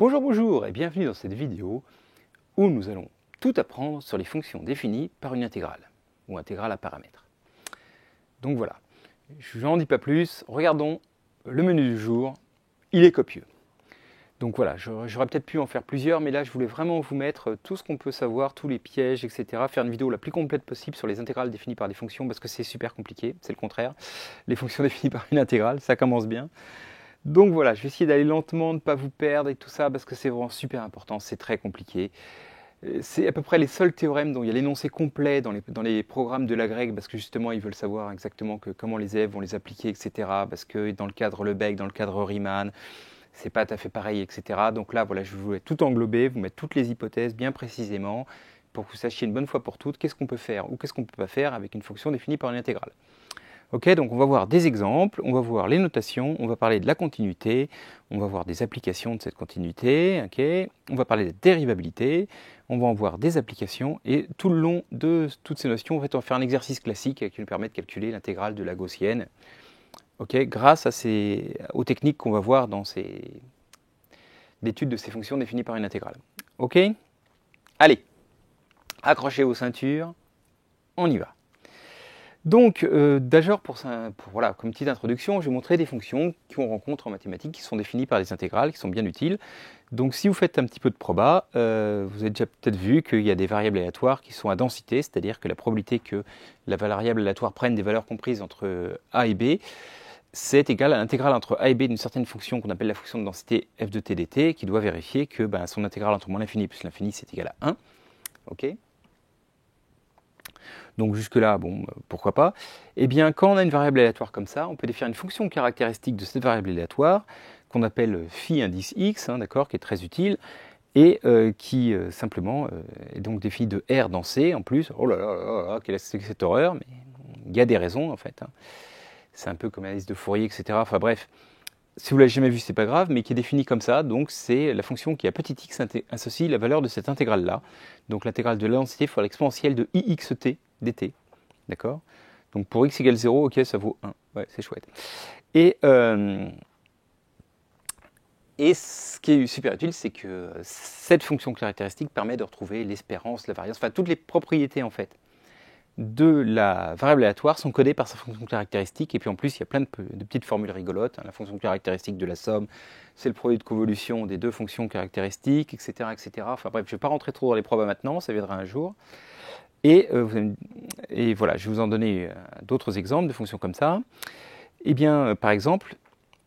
Bonjour, bonjour et bienvenue dans cette vidéo où nous allons tout apprendre sur les fonctions définies par une intégrale ou intégrale à paramètres. Donc voilà, je n'en dis pas plus, regardons le menu du jour, il est copieux. Donc voilà, j'aurais peut-être pu en faire plusieurs, mais là je voulais vraiment vous mettre tout ce qu'on peut savoir, tous les pièges, etc. Faire une vidéo la plus complète possible sur les intégrales définies par des fonctions parce que c'est super compliqué, c'est le contraire. Les fonctions définies par une intégrale, ça commence bien. Donc voilà, je vais essayer d'aller lentement, de ne pas vous perdre et tout ça, parce que c'est vraiment super important, c'est très compliqué. C'est à peu près les seuls théorèmes dont il y a l'énoncé complet dans les programmes de l'agrég, parce que justement ils veulent savoir exactement comment les élèves vont les appliquer, etc. Parce que dans le cadre Lebesgue, dans le cadre Riemann, c'est pas tout à fait pareil, etc. Donc là, voilà, je voulais tout englober, vous mettre toutes les hypothèses bien précisément, pour que vous sachiez une bonne fois pour toutes qu'est-ce qu'on peut faire ou qu'est-ce qu'on ne peut pas faire avec une fonction définie par une intégrale. Ok, donc on va voir des exemples, on va voir les notations, on va parler de la continuité, on va voir des applications de cette continuité, okay, on va parler de dérivabilité, on va en voir des applications, et tout le long de toutes ces notions, en fait, on va faire un exercice classique qui nous permet de calculer l'intégrale de la gaussienne, okay, grâce aux techniques qu'on va voir dans l'étude de ces fonctions définies par une intégrale. Ok, allez, accrochez vos ceintures, on y va. Donc, d'abord, voilà, comme petite introduction, je vais montrer des fonctions qu'on rencontre en mathématiques qui sont définies par des intégrales, qui sont bien utiles. Donc, si vous faites un petit peu de proba, vous avez déjà peut-être vu qu'il y a des variables aléatoires qui sont à densité, c'est-à-dire que la probabilité que la variable aléatoire prenne des valeurs comprises entre A et B, c'est égal à l'intégrale entre A et B d'une certaine fonction qu'on appelle la fonction de densité f de t dt, qui doit vérifier que son intégrale entre moins l'infini plus l'infini, c'est égal à 1. Okay. Donc jusque-là, bon, pourquoi pas. Eh bien, quand on a une variable aléatoire comme ça, on peut définir une fonction caractéristique de cette variable aléatoire, qu'on appelle phi indice x, d'accord, qui est très utile, et qui simplement est donc définie de R dans C, en plus. Oh là là là là, quelle est cette horreur, mais il y a des raisons, en fait. C'est un peu comme la liste de Fourier, etc. Enfin bref, si vous ne l'avez jamais vu, c'est pas grave, mais qui est définie comme ça, donc c'est la fonction qui à petit x associe la valeur de cette intégrale-là. Donc l'intégrale de la densité fois l'exponentielle de ixt dt, d'accord. Donc pour x égale 0, ok, ça vaut 1, ouais, c'est chouette. Et ce qui est super utile, c'est que cette fonction caractéristique permet de retrouver l'espérance, la variance, enfin toutes les propriétés en fait de la variable aléatoire sont codées par sa fonction caractéristique, et puis en plus il y a plein de petites formules rigolotes. La fonction caractéristique de la somme, c'est le produit de convolution des deux fonctions caractéristiques, etc., etc. Enfin bref, je ne vais pas rentrer trop dans les probas maintenant, ça viendra un jour. Et voilà, je vais vous en donner d'autres exemples de fonctions comme ça. Eh bien, par exemple,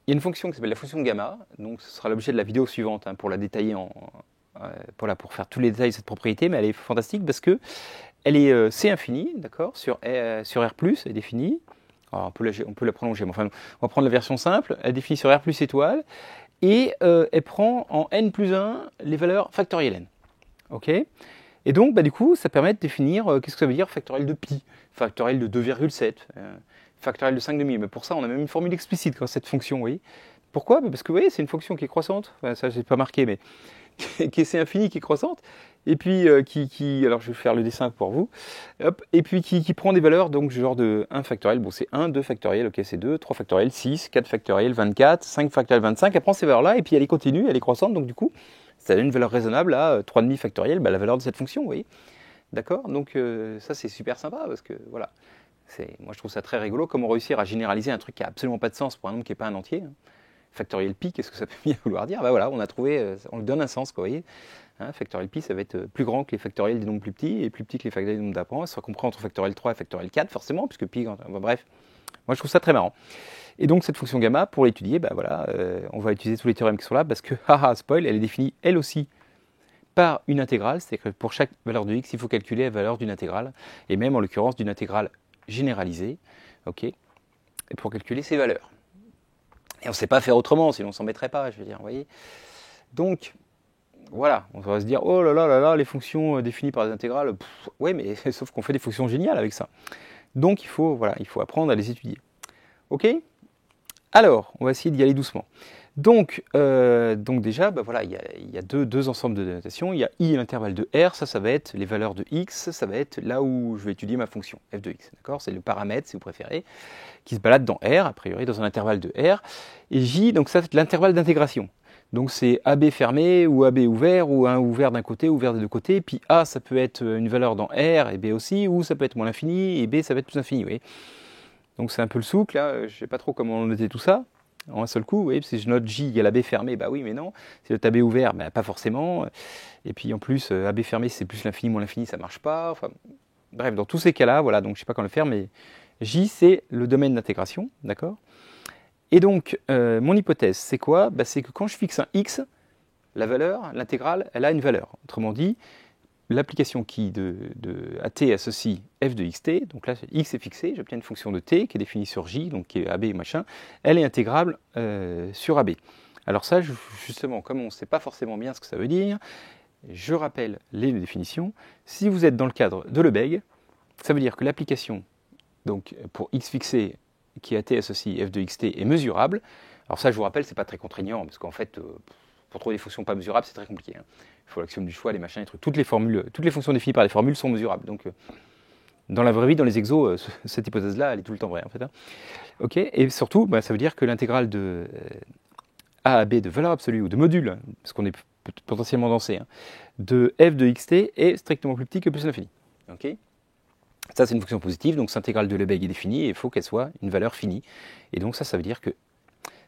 il y a une fonction qui s'appelle la fonction gamma, donc ce sera l'objet de la vidéo suivante pour la détailler, pour faire tous les détails de cette propriété, mais elle est fantastique parce que elle est C infini, d'accord, sur R+, elle est définie. Alors, on peut la prolonger, mais enfin, on va prendre la version simple. Elle est définie sur R plus étoile, et elle prend en n plus 1 les valeurs factorielles n. Ok. Et donc, du coup, ça permet de définir qu'est-ce que ça veut dire factoriel de pi, factoriel de 2,7, factoriel de 5,5. Mais pour ça, on a même une formule explicite dans cette fonction, vous voyez. Pourquoi? Parce que vous voyez, c'est une fonction qui est croissante. Enfin, ça, je n'ai pas marqué, mais qui est C infini, qui est croissante. Et puis, alors je vais faire le dessin pour vous, hop, et puis qui prend des valeurs, donc genre de 1 factoriel, bon c'est 1, 2 factoriel, ok c'est 2, 3 factoriel, 6, 4 factoriel, 24, 5 factoriel, 25, elle prend ces valeurs-là, et puis elle est continue, elle est croissante, donc du coup, ça donne une valeur raisonnable à 3,5 factoriel, la valeur de cette fonction, vous voyez. D'accord. Donc ça c'est super sympa, parce que voilà, moi je trouve ça très rigolo, comment réussir à généraliser un truc qui n'a absolument pas de sens pour un nombre qui n'est pas un entier. Factoriel pi, qu'est-ce que ça peut bien vouloir dire? Voilà, on a trouvé, on lui donne un sens, quoi, vous voyez. Factoriel pi, ça va être plus grand que les factoriels des nombres plus petits, et plus petit que les factoriels des nombres d'apprend. Ça sera compris entre factoriel 3 et factoriel 4, forcément, puisque pi, bref. Moi, je trouve ça très marrant. Et donc, cette fonction gamma, pour l'étudier, on va utiliser tous les théorèmes qui sont là, parce que, haha, spoil, elle est définie, elle aussi, par une intégrale. C'est-à-dire que pour chaque valeur de x, il faut calculer la valeur d'une intégrale, et même, en l'occurrence, d'une intégrale généralisée, ok, et pour calculer ces valeurs. Et on ne sait pas faire autrement, sinon on ne s'en mettrait pas, je veux dire, vous voyez. Donc, voilà, on va se dire, oh là là là là, les fonctions définies par des intégrales, ouais, mais sauf qu'on fait des fonctions géniales avec ça. Donc il faut apprendre à les étudier. Ok. Alors, on va essayer d'y aller doucement. Donc déjà, il y a deux ensembles de notation. Il y a i à l'intervalle de r, ça va être les valeurs de x, ça va être là où je vais étudier ma fonction, f de x, d'accord. C'est le paramètre, si vous préférez, qui se balade dans r, a priori dans un intervalle de r. Et j, donc ça c'est l'intervalle d'intégration. Donc c'est AB fermé ou AB ouvert, ou un ouvert d'un côté, ouvert des deux côtés. Puis A, ça peut être une valeur dans R et B aussi, ou ça peut être moins l'infini et B, ça peut être plus l'infini. Vous voyez. Donc c'est un peu le souk là. Je ne sais pas trop comment noter tout ça en un seul coup. Vous voyez, si je note J égale AB fermé, bah oui, mais non. Si je note AB ouvert, bah, pas forcément. Et puis en plus, AB fermé, c'est plus l'infini, moins l'infini, ça marche pas. Enfin, bref, dans tous ces cas-là, voilà. Donc je ne sais pas comment le faire, mais J, c'est le domaine d'intégration, d'accord. Et donc, mon hypothèse, c'est quoi? Bah, c'est que quand je fixe un x, la valeur, l'intégrale, elle a une valeur. Autrement dit, l'application qui de AT associe f de xt, donc là, x est fixé, j'obtiens une fonction de t qui est définie sur j, donc qui est ab machin, elle est intégrable sur ab. Alors ça, justement, comme on ne sait pas forcément bien ce que ça veut dire, je rappelle les définitions. Si vous êtes dans le cadre de Lebesgue, ça veut dire que l'application, donc pour x fixé, qui est AT associe f de xt, est mesurable. Alors ça, je vous rappelle, c'est pas très contraignant, parce qu'en fait, pour trouver des fonctions pas mesurables, c'est très compliqué. Hein. Il faut l'axiome du choix, les machins, les trucs. Toutes les fonctions définies par les formules sont mesurables. Donc, dans la vraie vie, dans les exos, cette hypothèse-là, elle est tout le temps vraie, en fait. Hein. Ok. Et surtout, bah, ça veut dire que l'intégrale de a à b de valeur absolue, ou de module, parce qu'on est potentiellement dans C, hein, de f de xt est strictement plus petit que plus l'infini. Ok. Ça, c'est une fonction positive, donc cette intégrale de Lebesgue est définie, et il faut qu'elle soit une valeur finie. Et donc ça veut dire que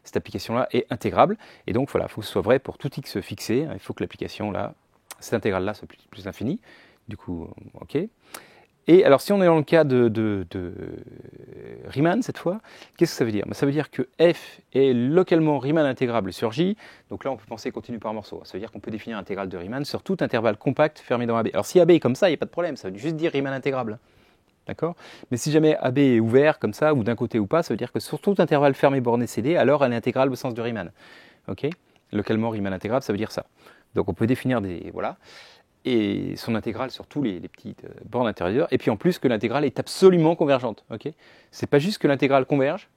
cette application-là est intégrable, et donc voilà, il faut que ce soit vrai pour tout x fixé, il faut que l'application, là, cette intégrale-là soit plus infinie, du coup, ok. Et alors, si on est dans le cas de Riemann, cette fois, qu'est-ce que ça veut dire? Ça veut dire que f est localement Riemann intégrable sur J, donc là, on peut penser continu par morceau. Ça veut dire qu'on peut définir l'intégrale de Riemann sur tout intervalle compact fermé dans AB. Alors, si AB est comme ça, il n'y a pas de problème, ça veut juste dire Riemann intégrable. D'accord. Mais si jamais AB est ouvert comme ça, ou d'un côté ou pas, ça veut dire que sur tout intervalle fermé borné CD, alors elle est intégrale au sens de Riemann. Okay. Localement, Riemann intégrable, ça veut dire ça. Donc on peut définir des... Voilà. Et son intégrale sur tous les petites bornes intérieures. Et puis en plus que l'intégrale est absolument convergente. Okay. C'est pas juste que l'intégrale converge.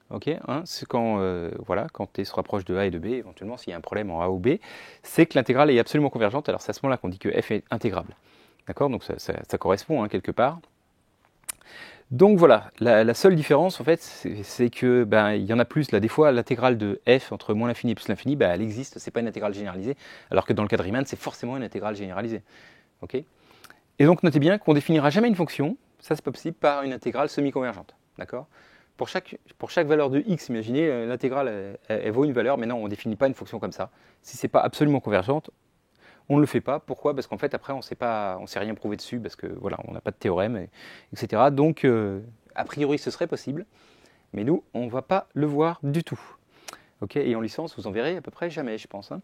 Okay, hein, c'est quand, voilà, quand t se rapproche de A et de B, éventuellement s'il y a un problème en A ou B, c'est que l'intégrale est absolument convergente. Alors c'est à ce moment-là qu'on dit que f est intégrable. D'accord. Donc ça correspond hein, quelque part. Donc voilà, la seule différence en fait, c'est que il y en a plus. Là, des fois, l'intégrale de f entre moins l'infini et plus l'infini, elle existe. C'est pas une intégrale généralisée, alors que dans le cas de Riemann, c'est forcément une intégrale généralisée. Okay. Et donc notez bien qu'on définira jamais une fonction, ça c'est pas possible, par une intégrale semi-convergente. D'accord. Pour chaque valeur de x, imaginez l'intégrale, elle vaut une valeur, mais non, on ne définit pas une fonction comme ça. Si c'est pas absolument convergente, on ne le fait pas. Pourquoi? Parce qu'en fait, après, on ne sait rien prouver dessus, parce que voilà, on n'a pas de théorème, etc. Donc, a priori, ce serait possible, mais nous, on ne va pas le voir du tout. Okay. Et en licence, vous en verrez à peu près jamais, je pense. Hein.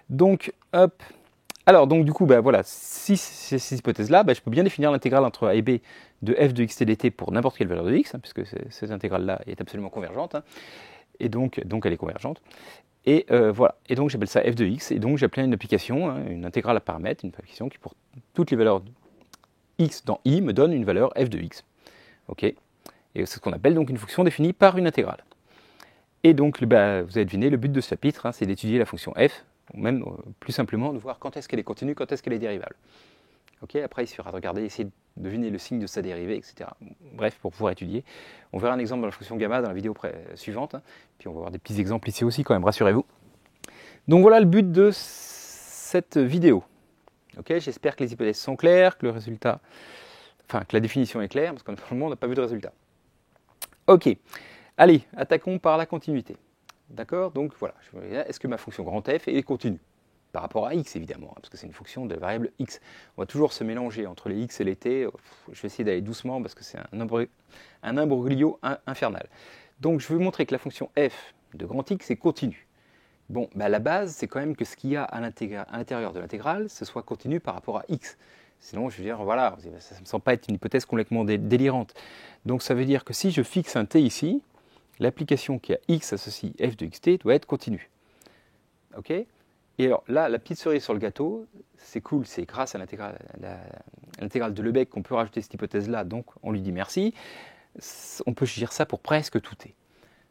Donc, hop. Alors, donc, du coup, voilà, si c'est ces hypothèses-là, je peux bien définir l'intégrale entre A et B de f de xt dt pour n'importe quelle valeur de x, hein, puisque cette intégrale-là est absolument convergente, hein, et donc elle est convergente. Et voilà, et donc j'appelle ça f de x, et donc j'appelle une application, hein, une intégrale à paramètres, une application qui pour toutes les valeurs x dans i me donne une valeur f de x. Ok. Et c'est ce qu'on appelle donc une fonction définie par une intégrale. Et donc vous avez deviné, le but de ce chapitre, hein, c'est d'étudier la fonction f, ou même plus simplement de voir quand est-ce qu'elle est continue, quand est-ce qu'elle est dérivable. Ok. Après il suffira de regarder, essayer de deviner le signe de sa dérivée, etc. Bref, pour pouvoir étudier. On verra un exemple dans la fonction gamma dans la vidéo suivante. Hein. Puis on va voir des petits exemples ici aussi quand même, rassurez-vous. Donc voilà le but de cette vidéo. Okay, j'espère que les hypothèses sont claires, que le résultat, enfin que la définition est claire, parce que pour le moment on n'a pas vu de résultat. Ok, allez, attaquons par la continuité. D'accord. Donc voilà, est-ce que ma fonction grand f est continue? Par rapport à x évidemment, parce que c'est une fonction de la variable x. On va toujours se mélanger entre les x et les t. Je vais essayer d'aller doucement parce que c'est un imbroglio infernal. Donc je veux montrer que la fonction f de grand x est continue. Bon, la base, c'est quand même que ce qu'il y a à l'intérieur de l'intégrale, ce soit continu par rapport à x. Sinon, je veux dire, voilà, ça ne me semble pas être une hypothèse complètement délirante. Donc ça veut dire que si je fixe un t ici, l'application qui a x associe f de xt doit être continue. Ok. Et alors là, la petite cerise sur le gâteau, c'est cool, c'est grâce à l'intégrale de Lebesgue qu'on peut rajouter cette hypothèse-là, donc on lui dit merci. On peut dire ça pour presque tout t.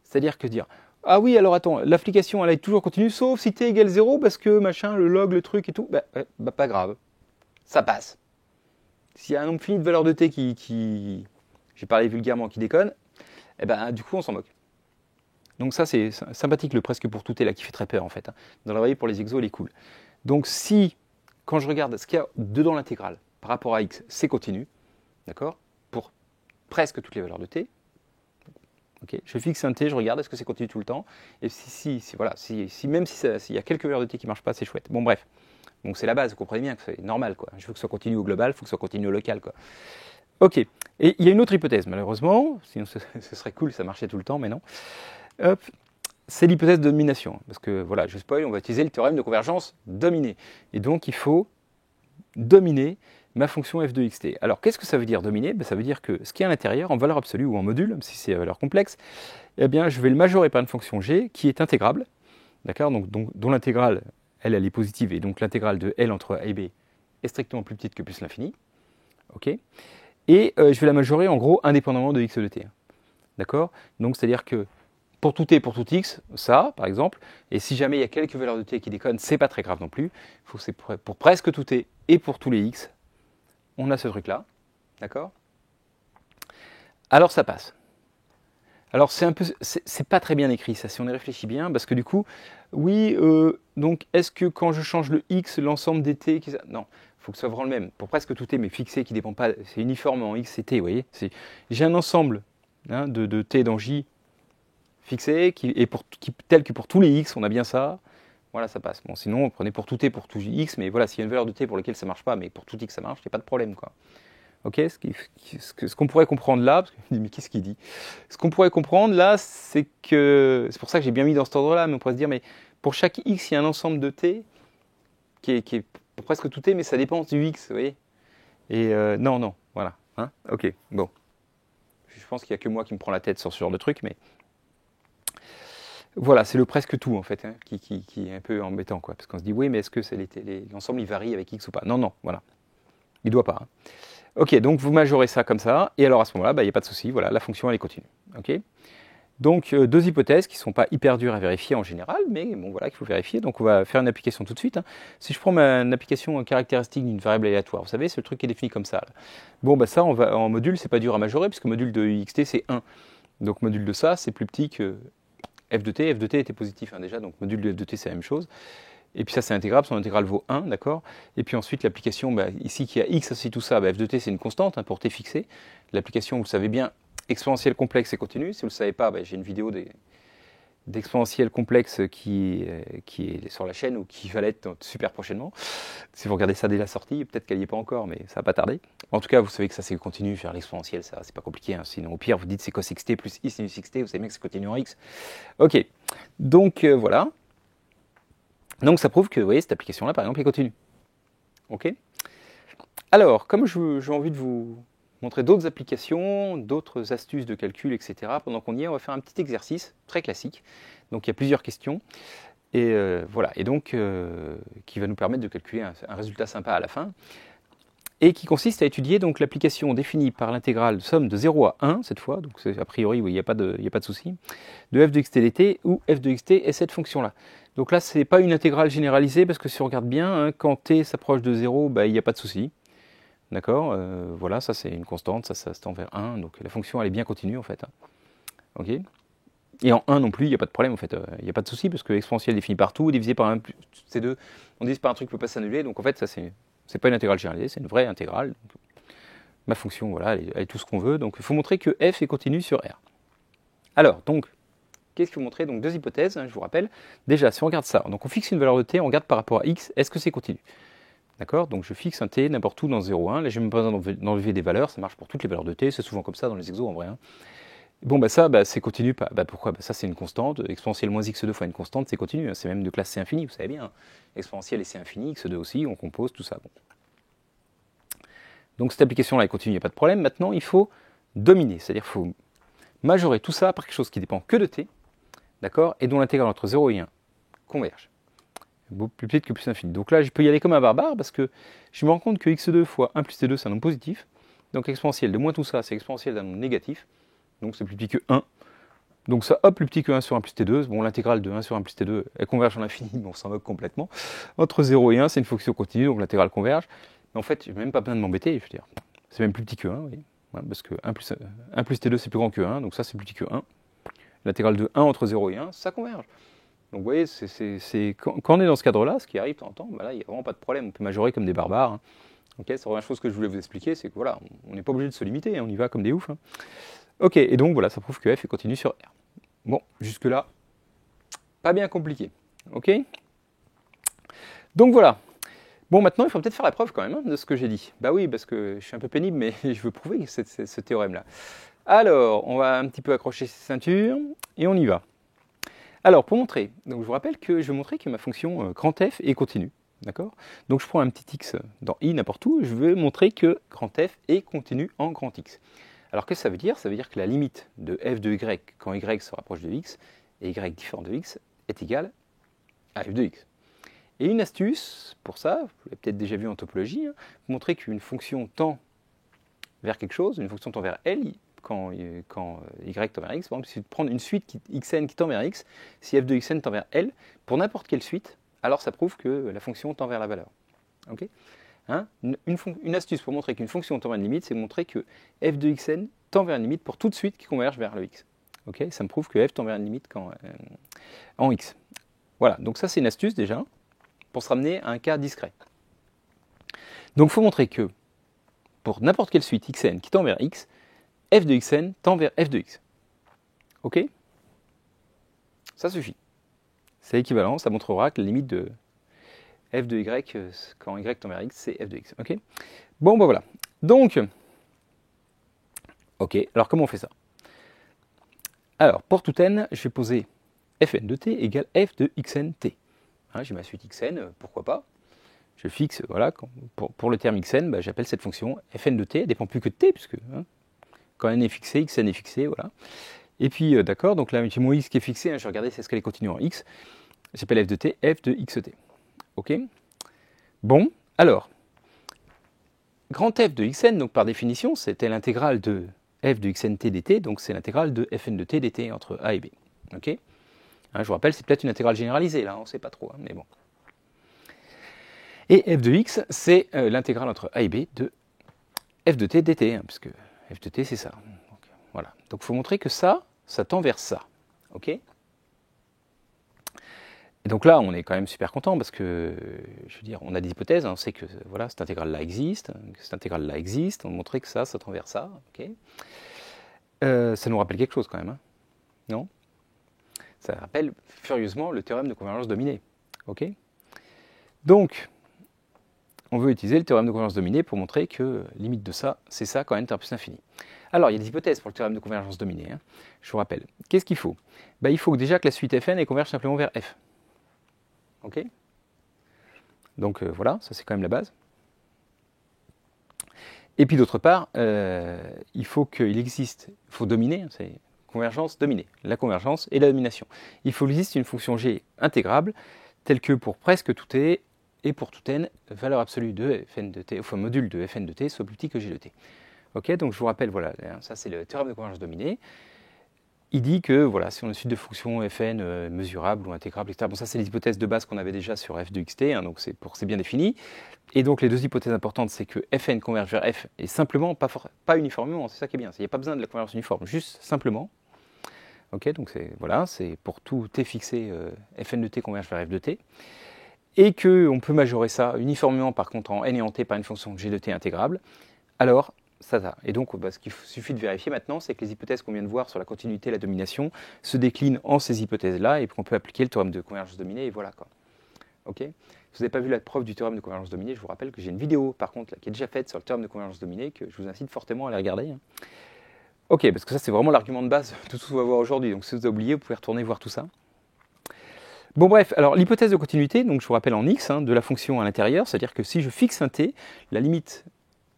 C'est-à-dire que dire, ah oui, alors attends, l'application elle est toujours continue, sauf si t égale 0, parce que machin, le log, le truc et tout, pas grave, ça passe. S'il y a un nombre fini de valeurs de t qui j'ai parlé vulgairement, qui déconne, du coup on s'en moque. Donc ça, c'est sympathique, le presque pour tout t là, qui fait très peur, en fait. Hein. Dans la vraie vie, pour les exos, il est cool. Donc si, quand je regarde ce qu'il y a dedans l'intégrale, par rapport à x, c'est continu, d'accord, pour presque toutes les valeurs de t. Okay. Je fixe un t, je regarde, est-ce que c'est continu tout le temps? Et voilà, même s'il y a quelques valeurs de t qui ne marchent pas, c'est chouette. Bon, bref. Donc c'est la base, vous comprenez bien que c'est normal, quoi. Je veux que ce soit continu au global, il faut que ce soit continu au local, quoi. Ok. Et il y a une autre hypothèse, malheureusement, sinon ce serait cool, ça marchait tout le temps, mais non. Hop. C'est l'hypothèse de domination. Parce que, voilà, je spoil, on va utiliser le théorème de convergence dominée. Et donc, il faut dominer ma fonction f de xt. Alors, qu'est-ce que ça veut dire dominer? Ça veut dire que ce qui est à l'intérieur, en valeur absolue ou en module, même si c'est à valeur complexe, eh bien, je vais le majorer par une fonction g qui est intégrable, d'accord, donc, dont l'intégrale, elle est positive, et donc l'intégrale de L entre A et B est strictement plus petite que plus l'infini. Ok. Et je vais la majorer, en gros, indépendamment de x de t. D'accord. Donc, c'est-à-dire que pour tout t et pour tout x, ça, par exemple, et si jamais il y a quelques valeurs de t qui déconnent, c'est pas très grave non plus. Faut que c'est pour presque tout t et pour tous les x, on a ce truc-là. D'accord. Alors, ça passe. Alors c'est pas très bien écrit ça, si on y réfléchit bien, parce que du coup, oui, donc est-ce que quand je change le x, l'ensemble des t, non, il faut que ce soit vraiment le même, pour presque tout t, mais fixé, qui ne dépend pas, c'est uniforme en x et t, vous voyez, j'ai un ensemble hein, de t dans j fixé, tel que pour tous les x, on a bien ça, voilà, ça passe. Bon, sinon, prenez pour tout t, pour tout x, mais voilà, s'il y a une valeur de t pour laquelle ça ne marche pas, mais pour tout x ça marche, il n'y a pas de problème, quoi. Ok, ce qu'on pourrait comprendre là, parce que je me dis, mais qu'est-ce qu'il dit? Ce qu'on pourrait comprendre là, c'est pour ça que j'ai bien mis dans cet ordre-là, mais on pourrait se dire, mais pour chaque x, il y a un ensemble de t qui est pour presque tout t, mais ça dépend du x, vous voyez? Et non, voilà. Hein, ok, bon. Je pense qu'il n'y a que moi qui me prend la tête sur ce genre de truc, mais voilà, c'est le presque tout en fait, hein, qui est un peu embêtant, quoi, parce qu'on se dit, oui, mais est-ce que l'ensemble il varie avec x ou pas? Non, voilà. Il ne doit pas. Hein. Ok, donc vous majorez ça comme ça, et alors à ce moment-là, il n'y a pas de souci, voilà, la fonction elle est continue. Okay, donc deux hypothèses qui ne sont pas hyper dures à vérifier en général, mais bon voilà, qu'il faut vérifier. Donc on va faire une application tout de suite. Hein. Si je prends une application caractéristique d'une variable aléatoire, vous savez, c'est le truc qui est défini comme ça. Là. Bon, bah ça, en module, c'est pas dur à majorer, puisque module de xt c'est 1. Donc module de ça, c'est plus petit que f de t. F de t était positif hein, déjà, donc module de f de t c'est la même chose. Et puis ça c'est intégrable, son intégrale vaut 1, d'accord. Et puis ensuite l'application, bah, ici qui a x associe tout ça, bah, f de t c'est une constante hein, pour t fixé. L'application, vous le savez bien, exponentielle complexe et continue. Si vous ne le savez pas, bah, j'ai une vidéo d'exponentielle complexe qui est sur la chaîne ou qui va l'être super prochainement. Si vous regardez ça dès la sortie, peut-être qu'elle n'y est pas encore, mais ça va pas tarder. En tout cas, vous savez que ça c'est continu, faire l'exponentielle, ça c'est pas compliqué. Hein. Sinon au pire, vous dites c'est cos xt plus i sinus xt, vous savez bien que c'est continu en x. Ok, donc voilà. Donc ça prouve que, vous voyez, cette application-là, par exemple, est continue. Ok. Alors, comme j'ai envie de vous montrer d'autres applications, d'autres astuces de calcul, etc., pendant qu'on y est, on va faire un petit exercice très classique. Donc il y a plusieurs questions, et voilà, et donc qui va nous permettre de calculer un résultat sympa à la fin, et qui consiste à étudier donc l'application définie par l'intégrale somme de 0 à 1, cette fois, donc a priori, oui, il n'y a pas de souci, de f de xt dt, où f de xt est cette fonction-là. Donc là, ce n'est pas une intégrale généralisée, parce que si on regarde bien, hein, quand t s'approche de 0, bah, il n'y a pas de souci. D'accord. Voilà, ça c'est une constante, ça se tend vers 1, donc la fonction elle est bien continue en fait. Hein. Ok. Et en 1 non plus, il n'y a pas de problème en fait, il n'y a pas de souci, parce que l'exponentielle définie par tout, divisé par 1 plus c2, on divise par un truc qui ne peut pas s'annuler, donc en fait ça c'est pas une intégrale généralisée, c'est une vraie intégrale. Donc, ma fonction, voilà, elle est tout ce qu'on veut, donc il faut montrer que f est continu sur R. Alors, donc, qu'est-ce qu'il faut montrer? Donc deux hypothèses, hein, je vous rappelle. Déjà, si on regarde ça, donc on fixe une valeur de t, on regarde par rapport à x, est-ce que c'est continu? D'accord. Donc je fixe un t n'importe où dans 0, 1. Là, j'ai même pas besoin d'enlever des valeurs, ça marche pour toutes les valeurs de t, c'est souvent comme ça dans les exos en vrai. Hein. Bon, bah ça, bah, c'est continu. Bah, pourquoi? Bah, ça, c'est une constante. Exponentielle moins x2 fois une constante, c'est continu. Hein. C'est même de classe c infini, vous savez bien. Hein. Exponentielle et c infini, x2 aussi, on compose, tout ça. Bon. Donc cette application-là est continue, il n'y a pas de problème. Maintenant, il faut dominer, c'est-à-dire qu'il faut majorer tout ça par quelque chose qui dépend que de t, d'accord, et dont l'intégrale entre 0 et 1 converge. Beaucoup plus petite que plus infini. Donc là, je peux y aller comme un barbare parce que je me rends compte que x2 fois 1 plus t2, c'est un nombre positif. Donc exponentielle de moins tout ça, c'est exponentielle d'un nombre négatif. Donc c'est plus petit que 1. Donc ça, hop, plus petit que 1 sur 1 plus t2. Bon, l'intégrale de 1 sur 1 plus t2, elle converge en l'infini, mais on s'en moque complètement. Entre 0 et 1, c'est une fonction continue, donc l'intégrale converge. Mais en fait, je n'ai même pas besoin de m'embêter, je veux dire. C'est même plus petit que 1, oui. Ouais, parce que 1 plus t2, c'est plus grand que 1, donc ça, c'est plus petit que 1. l'intégrale de 1 entre 0 et 1, ça converge. Donc vous voyez, quand on est dans ce cadre-là, ce qui arrive de temps en temps, là, il n'y a vraiment pas de problème, on peut majorer comme des barbares. Hein. Okay, c'est la première chose que je voulais vous expliquer, c'est que voilà, on n'est pas obligé de se limiter, on y va comme des oufs. Hein. Ok, et donc voilà, ça prouve que f est continu sur R. Bon, jusque-là, pas bien compliqué. Ok. Donc voilà. Bon, maintenant, il faut peut-être faire la preuve quand même hein, de ce que j'ai dit. Bah oui, parce que je suis un peu pénible, mais je veux prouver ce théorème-là. Alors, on va un petit peu accrocher ses ceintures, et on y va. Alors, pour montrer, donc je vous rappelle que je vais montrer que ma fonction grand f est continue. D'accord. Donc je prends un petit x dans i n'importe où, je veux montrer que grand f est continu en grand x. Alors qu'est-ce que ça veut dire? Ça veut dire que la limite de f de y quand y se rapproche de x, et y différent de x, est égale à f de x. Et une astuce pour ça, vous l'avez peut-être déjà vu en topologie, hein, montrer qu'une fonction tend vers quelque chose, une fonction tend vers L, quand y tend vers x, par exemple, si vous prenez une suite xn qui tend vers x, si f de xn tend vers L, pour n'importe quelle suite, alors ça prouve que la fonction tend vers la valeur. Okay, hein, une astuce pour montrer qu'une fonction tend vers une limite, c'est montrer que f de xn tend vers une limite pour toute suite qui converge vers le x. Okay, ça me prouve que f tend vers une limite en x. Voilà, donc ça c'est une astuce déjà, pour se ramener à un cas discret. Donc il faut montrer que pour n'importe quelle suite xn qui tend vers x, f de xn tend vers f de x. Ok? Ça suffit. C'est équivalent, ça montrera que la limite de f de y, quand y tend vers x, c'est f de x. Ok? Bon, ben voilà. Donc, ok, alors comment on fait ça? Alors, pour tout n, je vais poser fn de t égale f de xn t. Hein, j'ai ma suite xn, pourquoi pas? Je fixe, voilà, pour le terme xn, bah, j'appelle cette fonction fn de t, elle ne dépend plus que de t, puisque hein, quand n est fixé, xn est fixé, voilà. Et puis, d'accord, donc là, j'ai mon x qui est fixé, hein, je vais regarder si est-ce qu'elle est continue en x. J'appelle f de t, f de xt. Ok? Bon, alors, grand f de xn, donc par définition, c'était l'intégrale de f de xn t dt, donc c'est l'intégrale de fn de t dt entre a et b. Ok? Hein, je vous rappelle, c'est peut-être une intégrale généralisée, là, on ne sait pas trop, hein, mais bon. Et f de x, c'est l'intégrale entre a et b de f de t dt, hein, puisque f de t, c'est ça. Donc, voilà. Donc, il faut montrer que ça tend vers ça. Ok? Et donc là, on est quand même super content parce que, je veux dire, on a des hypothèses, hein, on sait que voilà, cette intégrale-là existe, que cette intégrale-là existe, on montrait que ça tend vers ça. Okay, ça nous rappelle quelque chose quand même, hein, non? Ça rappelle furieusement le théorème de convergence dominée. Ok? Donc, on veut utiliser le théorème de convergence dominée pour montrer que limite de ça, c'est ça quand n tend plus l'infini. Alors, il y a des hypothèses pour le théorème de convergence dominée. Hein. Je vous rappelle. Qu'est-ce qu'il faut? Ben, il faut déjà que la suite fn converge simplement vers f. Ok? Donc voilà, ça c'est quand même la base. Et puis d'autre part, il faut qu'il existe, il faut dominer, c'est convergence dominée, la convergence et la domination. Il faut qu'il existe une fonction g intégrable, telle que pour presque tout t, et pour tout n, valeur absolue de fn de t, enfin module de fn de t soit plus petit que g de t. Ok, donc je vous rappelle, voilà, ça c'est le théorème de convergence dominée. Il dit que voilà, si on a une suite de fonctions fn mesurables ou intégrables, etc. Bon, ça c'est les hypothèses de base qu'on avait déjà sur f de xt, hein, donc c'est bien défini. Et donc les deux hypothèses importantes, c'est que fn converge vers f et simplement, pas uniformément, c'est ça qui est bien. Il n'y a pas besoin de la convergence uniforme, juste simplement. Ok, donc voilà, c'est pour tout t fixé, fn de t converge vers f de t. Et qu'on peut majorer ça uniformément par contre en n et en t par une fonction g de t intégrable, alors ça. Et donc ce qu'il suffit de vérifier maintenant, c'est que les hypothèses qu'on vient de voir sur la continuité et la domination se déclinent en ces hypothèses-là et qu'on peut appliquer le théorème de convergence dominée et voilà quoi. Ok. Si vous n'avez pas vu la preuve du théorème de convergence dominée, je vous rappelle que j'ai une vidéo par contre là, qui est déjà faite sur le théorème de convergence dominée que je vous incite fortement à aller regarder. Hein. Ok, parce que ça c'est vraiment l'argument de base de tout ce qu'on va voir aujourd'hui, donc si vous avez oublié, vous pouvez retourner voir tout ça. Bon bref, alors l'hypothèse de continuité, donc je vous rappelle en x, hein, de la fonction à l'intérieur, c'est-à-dire que si je fixe un t, la limite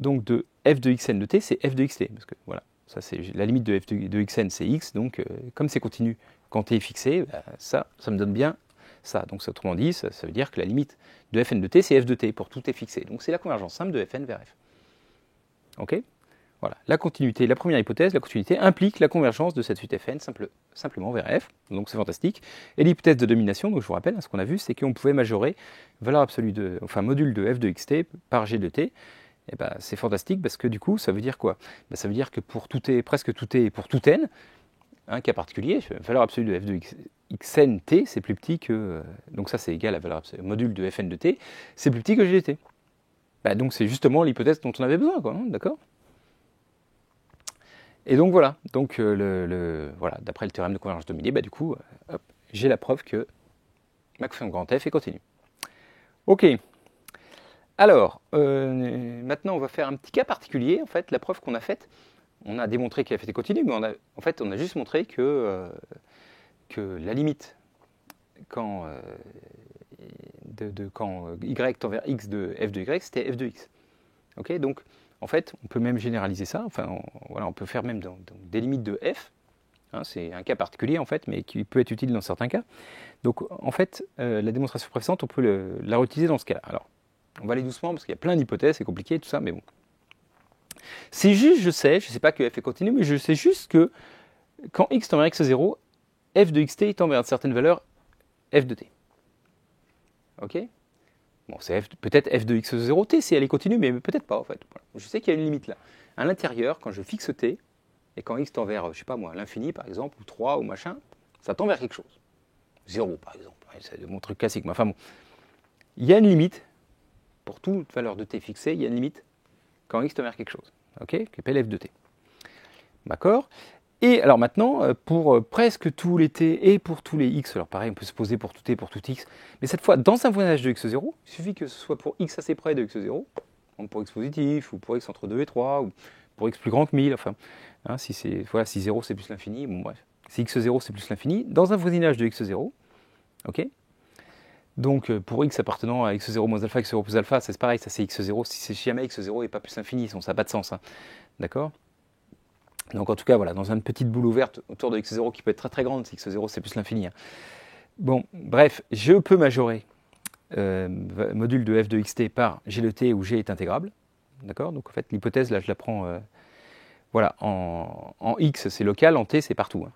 donc de f de xn de t, c'est f de xt, parce que voilà, ça c'est la limite de f de xn, c'est x, donc comme c'est continu quand t est fixé, bah, ça me donne bien ça. Donc autrement dit, ça veut dire que la limite de fn de t, c'est f de t pour tout t fixé. Donc c'est la convergence simple de fn vers f. Ok? Voilà, la continuité, la première hypothèse, la continuité implique la convergence de cette suite fn simplement vers f, donc c'est fantastique. Et l'hypothèse de domination, donc je vous rappelle, hein, ce qu'on a vu, c'est qu'on pouvait majorer valeur absolue module de f de xt par g de t. Et ben, c'est fantastique parce que du coup, ça veut dire quoi? Ben, ça veut dire que pour tout t, presque tout t et pour tout n, un cas particulier, la valeur absolue de f de xn t, c'est plus petit que... donc ça, c'est égal à la valeur absolue, module de fn de t, c'est plus petit que g de t. Bah, donc c'est justement l'hypothèse dont on avait besoin, quoi, hein, d'accord? Et donc voilà, donc, voilà, d'après le théorème de convergence dominée, bah, du coup, hop, j'ai la preuve que ma fonction de grand F est continue. Ok. Alors, maintenant, on va faire un petit cas particulier. En fait, la preuve qu'on a faite, on a démontré que f était continue, mais en fait, on a juste montré que la limite quand, quand y tend vers x de f de y, c'était f de x. Ok, donc, en fait, on peut même généraliser ça. Enfin, voilà, on peut faire même des limites de f. Hein, c'est un cas particulier, en fait, mais qui peut être utile dans certains cas. Donc, en fait, la démonstration précédente, on peut la réutiliser dans ce cas-là. Alors, on va aller doucement, parce qu'il y a plein d'hypothèses, c'est compliqué, tout ça, mais bon. C'est juste, je ne sais pas que f est continu, mais je sais juste que quand x tend vers x0, f de xt tend vers une certaine valeur f de t. Ok? Bon, c'est peut-être f de x0t si elle est continue, mais peut-être pas, en fait. Voilà. Je sais qu'il y a une limite là. À l'intérieur, quand je fixe t, et quand x tend vers, je sais pas moi, l'infini, par exemple, ou 3, ou machin, ça tend vers quelque chose. 0, par exemple. C'est mon truc classique. Mais enfin bon. Il y a une limite, pour toute valeur de t fixée, il y a une limite quand x tend vers quelque chose. Ok? Qui s'appelle f de t. D'accord? Et alors maintenant, pour presque tous les t et pour tous les x, alors pareil, on peut se poser pour tout t, pour tout x, mais cette fois, dans un voisinage de x0, il suffit que ce soit pour x assez près de x0, pour x positif, ou pour x entre 2 et 3, ou pour x plus grand que 1000, enfin, hein, si 0 c'est plus l'infini, bon bref, si x0 c'est plus l'infini, dans un voisinage de x0, ok? Donc pour x appartenant à x0 moins alpha, x0 plus alpha, c'est pareil, ça c'est x0, si jamais x0 n'est pas plus l'infini, sinon ça n'a pas de sens, hein, d'accord? Donc en tout cas, voilà, dans une petite boule ouverte autour de x0 qui peut être très très grande, si x0 c'est plus l'infini. Hein. Bon, bref, je peux majorer module de f de xt par g de t où g est intégrable. D'accord? Donc en fait, l'hypothèse, là, je la prends voilà, en x c'est local, en t c'est partout. Hein.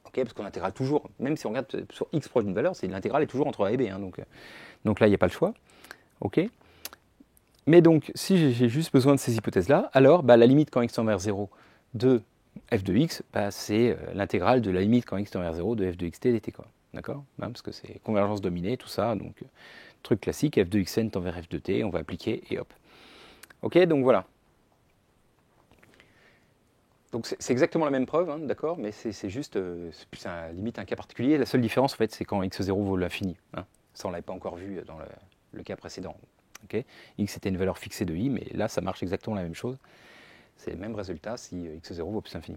Ok, parce qu'on intégrale toujours, même si on regarde sur x proche d'une valeur, l'intégrale est toujours entre a et b. Hein, donc là, il n'y a pas le choix. Ok? Mais donc, si j'ai juste besoin de ces hypothèses-là, alors bah, la limite quand x tend vers 0 de f de x, bah, c'est l'intégrale de la limite quand x tend vers 0 de f de xt dt. D'accord? Parce que c'est convergence dominée, tout ça. Donc, truc classique, f de xn tend vers f de t, on va appliquer et hop. Ok, donc voilà. Donc c'est exactement la même preuve, hein, d'accord? Mais c'est juste, c'est limite un cas particulier. La seule différence, en fait, c'est quand x0 vaut l'infini. Hein. Ça, on ne l'avait pas encore vu dans le cas précédent. Okay, x était une valeur fixée de i, mais là ça marche exactement la même chose. C'est le même résultat si x0 vaut plus l'infini.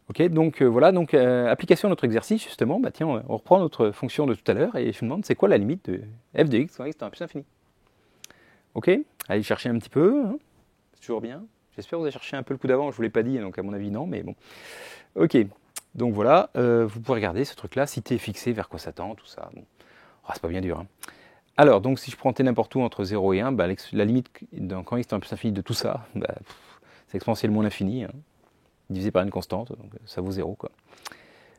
Ok, donc voilà, donc application de notre exercice justement, bah tiens, on reprend notre fonction de tout à l'heure et je me demande c'est quoi la limite de f de x quand x tend à plus l'infini. Ok, allez chercher un petit peu, hein. C'est toujours bien. J'espère que vous avez cherché un peu le coup d'avant, je ne vous l'ai pas dit, donc à mon avis non, mais bon. Ok, donc voilà, vous pouvez regarder ce truc-là, si t est fixé, vers quoi ça tend, tout ça. Bon. Oh, c'est pas bien dur, hein. Alors, donc si je prends t n'importe où entre 0 et 1, bah, la limite quand x tend à plus infini de tout ça, bah, c'est exponentiellement l'infini, hein, divisé par une constante, donc ça vaut 0. Quoi.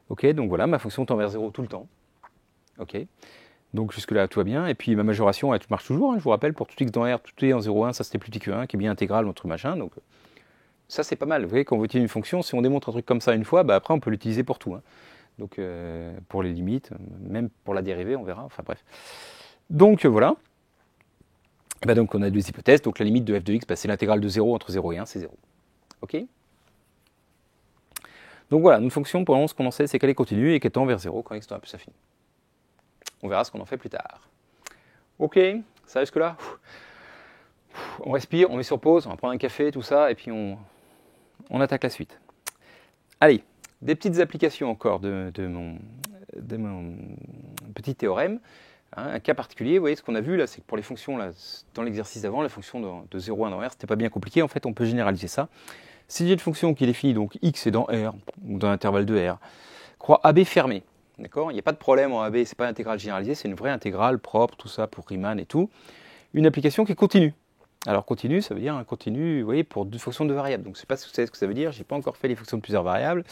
Ok, donc voilà, ma fonction tend vers 0 tout le temps. Ok, donc jusque-là tout va bien, et puis ma majoration elle marche toujours, hein, je vous rappelle, pour tout x dans R, tout t en 0,1, ça c'était plus petit que 1, qui est bien intégral entre machin, donc ça c'est pas mal. Vous voyez, quand vous utilisez une fonction, si on démontre un truc comme ça une fois, bah, après on peut l'utiliser pour tout. Hein. Donc pour les limites, même pour la dérivée, on verra, enfin bref. Donc voilà. Et ben donc on a deux hypothèses. Donc la limite de f de x, bah, c'est l'intégrale de 0 entre 0 et 1, c'est 0. Ok? Donc voilà, une fonction, pour le moment, ce qu'on en sait, c'est qu'elle est continue et qu'elle tend vers 0 quand x tend à plus infini. On verra ce qu'on en fait plus tard. Ok, ça jusque là. On respire, on met sur pause, on va prendre un café, tout ça, et puis on attaque la suite. Allez, des petites applications encore de mon petit théorème. Hein, un cas particulier, vous voyez, ce qu'on a vu là, c'est que pour les fonctions, là, dans l'exercice d'avant, la fonction de 0 à 1 dans R, c'était pas bien compliqué, en fait, on peut généraliser ça. Si j'ai une fonction qui est définie, donc x est dans R, ou dans l'intervalle de R, croix AB fermée, d'accord? Il n'y a pas de problème en AB, c'est pas l'intégrale généralisée, c'est une vraie intégrale propre, tout ça, pour Riemann et tout. Une application qui est continue. Alors continu, ça veut dire un continu, vous voyez, pour deux fonctions de variables. Donc je ne sais pas si vous savez ce que ça veut dire, j'ai pas encore fait les fonctions de plusieurs variables,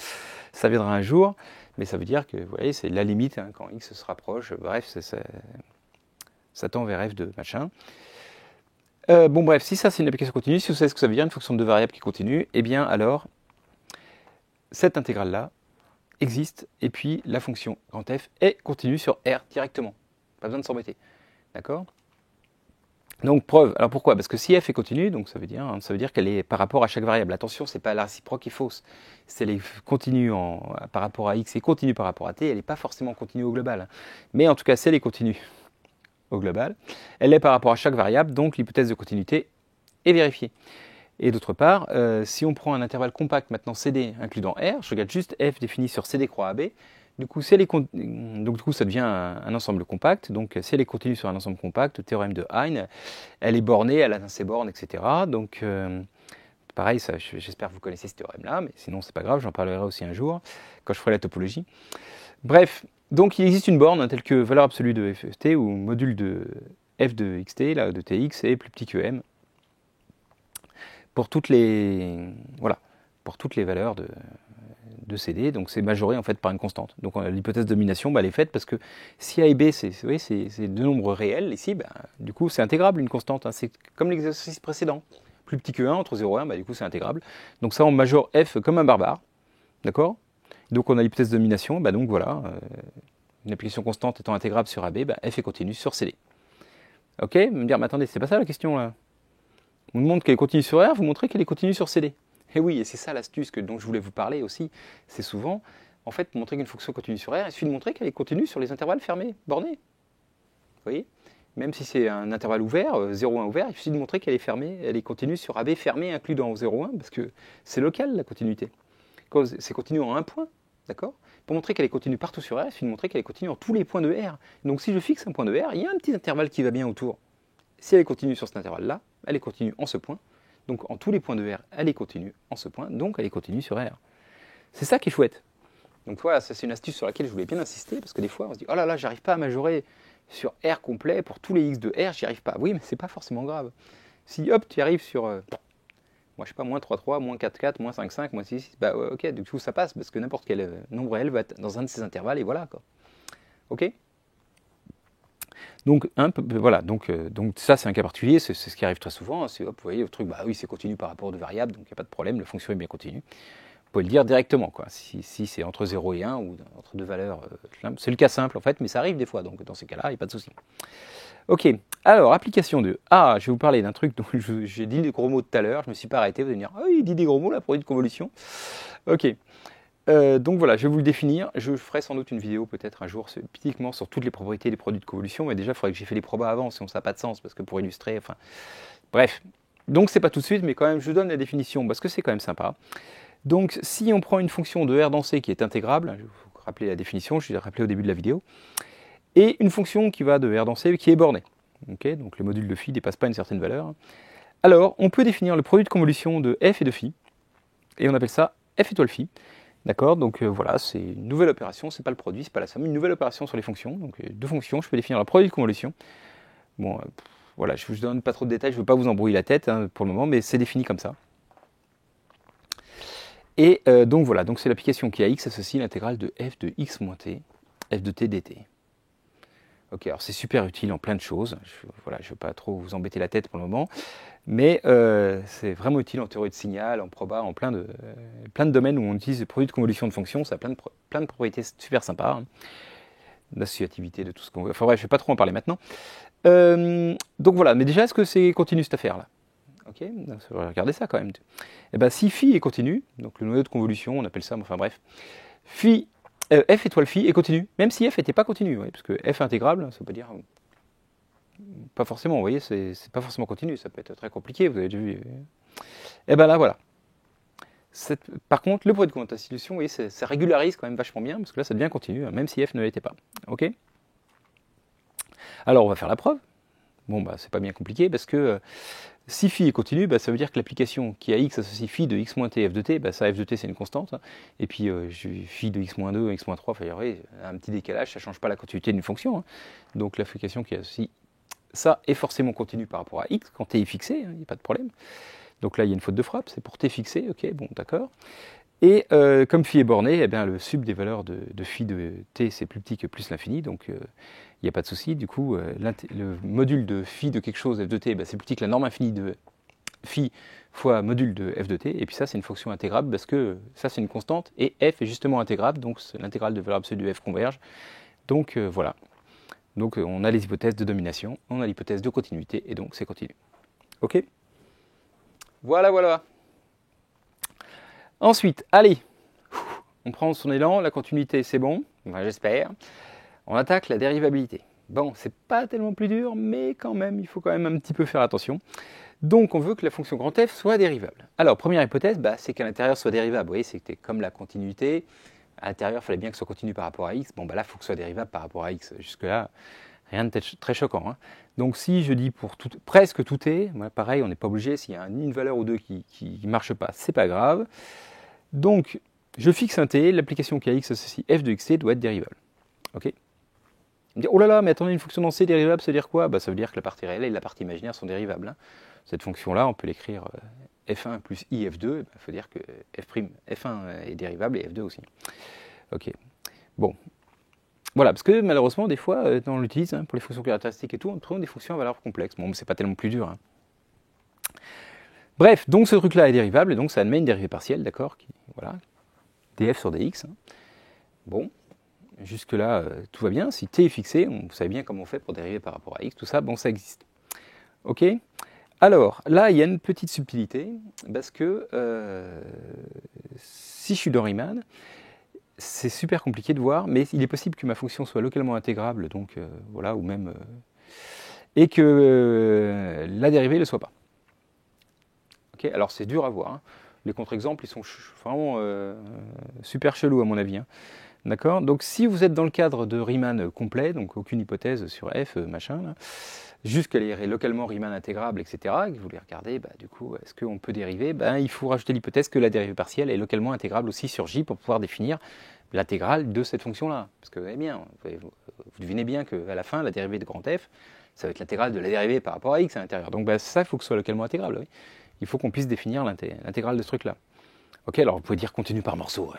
ça viendra un jour, mais ça veut dire que, vous voyez, c'est la limite, hein, quand x se rapproche, bref, ça tend vers f de machin. Bon bref, si ça c'est une application continue, si vous savez ce que ça veut dire, une fonction de deux variables qui continue, eh bien alors, cette intégrale-là existe, et puis la fonction grand F est continue sur R directement. Pas besoin de s'embêter. D'accord? Donc preuve. Alors pourquoi? Parce que si f est continue, donc ça veut dire qu'elle est par rapport à chaque variable. Attention, c'est pas la réciproque qui est fausse. Si elle est continue par rapport à x et continue par rapport à t, elle n'est pas forcément continue au global. Mais en tout cas, si elle est continue au global, elle est par rapport à chaque variable, donc l'hypothèse de continuité est vérifiée. Et d'autre part, si on prend un intervalle compact maintenant CD includant R, je regarde juste f défini sur CD croix AB, du coup, ça devient un ensemble compact. Donc, si elle est continue sur un ensemble compact, le théorème de Hein, elle est bornée, elle atteint ses bornes, etc. Donc, pareil, j'espère que vous connaissez ce théorème-là, mais sinon, c'est pas grave, j'en parlerai aussi un jour, quand je ferai la topologie. Bref, donc il existe une borne telle que valeur absolue de ft, ou module de f de xt, là, de tx, est plus petit que m, pour toutes les valeurs de CD, donc c'est majoré en fait par une constante. Donc l'hypothèse de domination, elle est faite parce que si A et B c'est deux nombres réels, ici, du coup c'est intégrable une constante, hein. C'est comme l'exercice précédent. Plus petit que 1, entre 0 et 1, du coup c'est intégrable. Donc ça on majore F comme un barbare, d'accord? Donc on a l'hypothèse de domination, donc voilà, une application constante étant intégrable sur AB, F est continue sur CD. Ok? Vous me dire, mais attendez, c'est pas ça la question là. On nous montre qu'elle est continue sur R, vous montrez qu'elle est continue sur CD. Et oui, et c'est ça l'astuce dont je voulais vous parler aussi. C'est souvent, en fait, pour montrer qu'une fonction continue sur R, il suffit de montrer qu'elle est continue sur les intervalles fermés, bornés. Vous voyez? Même si c'est un intervalle ouvert, 0,1 ouvert, il suffit de montrer qu'elle est fermée, elle est continue sur AB fermé inclus dans 0,1, parce que c'est local la continuité. C'est continu en un point, d'accord? Pour montrer qu'elle est continue partout sur R, il suffit de montrer qu'elle est continue en tous les points de R. Donc si je fixe un point de R, il y a un petit intervalle qui va bien autour. Si elle est continue sur cet intervalle-là, elle est continue en ce point. Donc en tous les points de R, elle est continue en ce point, donc elle est continue sur R. C'est ça qui est chouette. Donc voilà, ça c'est une astuce sur laquelle je voulais bien insister, parce que des fois on se dit, oh là là, j'arrive pas à majorer sur R complet, pour tous les x de R, j'y arrive pas. Oui, mais c'est pas forcément grave. Si hop, tu arrives sur, moi je sais pas, moins 3,3, moins 4,4, moins 5,5, moins 6,6, ok, du coup ça passe, parce que n'importe quel nombre L va être dans un de ces intervalles, et voilà quoi. Ok? Donc, voilà, donc ça c'est un cas particulier, c'est ce qui arrive très souvent, c'est hop, vous voyez le truc, oui c'est continu par rapport à deux variables, donc il n'y a pas de problème, la fonction est bien continue. Vous pouvez le dire directement, quoi. Si c'est entre 0 et 1, ou entre deux valeurs, c'est le cas simple en fait, mais ça arrive des fois, donc dans ces cas-là, il n'y a pas de souci. Ok, alors application 2. Ah, je vais vous parler d'un truc dont j'ai dit des gros mots tout à l'heure, je ne me suis pas arrêté, vous allez me dire, ah oui, il dit des gros mots là, produit de convolution. Ok. Donc voilà, je vais vous le définir. Je ferai sans doute une vidéo peut-être un jour, typiquement sur toutes les propriétés des produits de convolution, mais déjà il faudrait que j'ai fait les probas avant, sinon ça n'a pas de sens, parce que pour illustrer, enfin... Bref, donc c'est pas tout de suite, mais quand même je vous donne la définition, parce que c'est quand même sympa. Donc si on prend une fonction de R dans C qui est intégrable, je vais vous rappeler la définition, je l'ai rappelé au début de la vidéo, et une fonction qui va de R dans C qui est bornée, okay, donc le module de phi ne dépasse pas une certaine valeur, alors on peut définir le produit de convolution de f et de phi, et on appelle ça f étoile phi. D'accord, donc voilà, c'est une nouvelle opération, c'est pas le produit, c'est pas la somme, une nouvelle opération sur les fonctions. Donc deux fonctions, je peux définir le produit de convolution. Bon, voilà, je vous donne pas trop de détails, je ne veux pas vous embrouiller la tête pour le moment, mais c'est défini comme ça. Et donc voilà, donc c'est l'application qui à x associe l'intégrale de f de x moins t, f de t dt. Ok, alors c'est super utile en plein de choses. Je ne veux pas trop vous embêter la tête pour le moment, mais c'est vraiment utile en théorie de signal, en proba, en plein de domaines où on utilise les produits de convolution de fonctions. Ça a plein de propriétés super sympas, hein. D'associativité, de tout ce qu'on veut. Enfin bref, je ne vais pas trop en parler maintenant. Donc voilà, mais déjà, est-ce que c'est continu cette affaire-là? Ok, regardez ça quand même. Et ben, si phi est continu, donc le noyau de convolution, on appelle ça, enfin bref, phi, f étoile phi est continu, même si f n'était pas continu, parce que f intégrable, ça veut pas dire... Pas forcément, vous voyez, c'est pas forcément continu, ça peut être très compliqué, vous avez déjà vu. Et ben là, voilà. Par contre, le produit de convolution, vous voyez, ça régularise quand même vachement bien, parce que là, ça devient continu, même si f ne l'était pas. Ok? Alors, on va faire la preuve. Bon, c'est pas bien compliqué, parce que si phi est continu, ça veut dire que l'application qui a x associe phi de x moins t f de t, ça f de t c'est une constante, hein, et puis phi de x moins 2, x moins 3, enfin, un petit décalage, ça ne change pas la continuité d'une fonction, hein. Donc l'application qui associe ça est forcément continu par rapport à x, quand t est fixé, il n'y a pas de problème. Donc là, il y a une faute de frappe, c'est pour t fixé, ok, bon, d'accord. Et comme phi est borné, eh bien, le sub des valeurs de phi de t, c'est plus petit que plus l'infini, donc il n'y a pas de souci. Du coup, le module de phi de quelque chose, f de t, c'est plus petit que la norme infinie de phi fois module de f de t, et puis ça c'est une fonction intégrable parce que ça c'est une constante, et f est justement intégrable, donc l'intégrale de valeur absolue de f converge. Donc voilà. Donc on a les hypothèses de domination, on a l'hypothèse de continuité, et donc c'est continu. Ok? Voilà, voilà. Ensuite, allez, on prend son élan, la continuité c'est bon, enfin, j'espère. On attaque la dérivabilité. Bon, c'est pas tellement plus dur, mais quand même, il faut quand même un petit peu faire attention. Donc on veut que la fonction grand f soit dérivable. Alors, première hypothèse, c'est qu'à l'intérieur soit dérivable. Vous voyez, c'était comme la continuité. À l'intérieur, il fallait bien que ce soit continu par rapport à x. Bon, là, il faut que ce soit dérivable par rapport à x. Jusque-là, rien de très choquant. Hein. Donc si je dis pour tout, presque tout est, pareil, on n'est pas obligé. S'il y a une valeur ou deux qui ne marche pas, c'est pas grave. Donc, je fixe un t, l'application qui a x associe f de xt doit être dérivable. Ok? On me dit, oh là là, mais attendez, une fonction dans C dérivable, ça veut dire quoi? Ça veut dire que la partie réelle et la partie imaginaire sont dérivables. Hein. Cette fonction-là, on peut l'écrire f1 plus i f2, il faut dire que f1 est dérivable et f2 aussi. Ok. Bon. Voilà, parce que malheureusement, des fois, on l'utilise pour les fonctions caractéristiques et tout, on trouve des fonctions à valeur complexe. Bon, mais c'est pas tellement plus dur. Hein. Bref, donc ce truc-là est dérivable, et donc ça admet une dérivée partielle, d'accord? Voilà. df sur dx. Hein. Bon. Jusque-là, tout va bien. Si t est fixé, vous savez bien comment on fait pour dériver par rapport à x, tout ça, bon, ça existe. Ok? Alors, là, il y a une petite subtilité, parce que si je suis dans Riemann, c'est super compliqué de voir, mais il est possible que ma fonction soit localement intégrable, donc voilà, ou même... et que la dérivée ne le soit pas. Ok? Alors, c'est dur à voir. Hein. Les contre-exemples, ils sont vraiment super chelous, à mon avis. Hein. D'accord? Donc si vous êtes dans le cadre de Riemann complet, donc aucune hypothèse sur f, machin, là, juste qu'elle est localement Riemann intégrable, etc., et que vous voulez regarder, du coup, est-ce qu'on peut dériver? Il faut rajouter l'hypothèse que la dérivée partielle est localement intégrable aussi sur J pour pouvoir définir l'intégrale de cette fonction-là. Parce que vous voyez bien, vous devinez bien qu'à la fin, la dérivée de grand F, ça va être l'intégrale de la dérivée par rapport à x à l'intérieur. Donc ça, il faut que ce soit localement intégrable. Oui. Il faut qu'on puisse définir l'intégrale de ce truc-là. Ok, alors vous pouvez dire continu par morceau,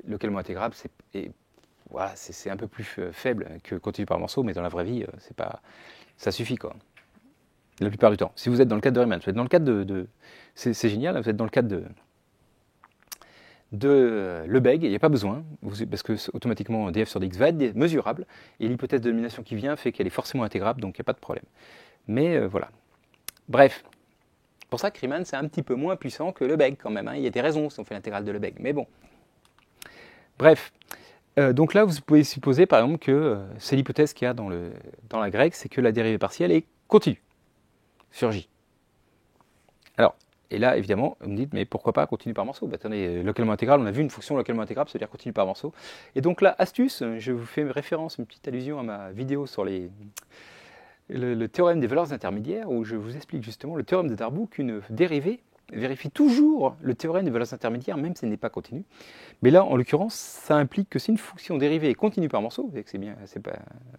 localement intégrable, c'est un peu plus faible que continu par morceau, mais dans la vraie vie, ça suffit quoi. La plupart du temps. Si vous êtes dans le cadre de Riemann, vous êtes dans le cadre c'est génial, vous êtes dans le cadre de Lebesgue, il n'y a pas besoin, parce que automatiquement df sur dx va être mesurable, et l'hypothèse de domination qui vient fait qu'elle est forcément intégrable, donc il n'y a pas de problème. Mais voilà. Bref. C'est pour ça que Riemann, c'est un petit peu moins puissant que Lebesgue quand même. Hein. Il y a des raisons si on fait l'intégrale de Lebesgue, mais bon. Bref, donc là, vous pouvez supposer, par exemple, que c'est l'hypothèse qu'il y a dans la grecque, c'est que la dérivée partielle est continue sur J. Alors, et là, évidemment, vous me dites, mais pourquoi pas continue par morceau? Attendez, localement intégrable, on a vu une fonction localement intégrable, ça veut dire continue par morceau. Et donc là, astuce, je vous fais référence, une petite allusion à ma vidéo sur le théorème des valeurs intermédiaires, où je vous explique justement le théorème de Darboux qu'une dérivée vérifie toujours le théorème des valeurs intermédiaires, même si elle n'est pas continue. Mais là, en l'occurrence, ça implique que si une fonction dérivée est continue par morceau,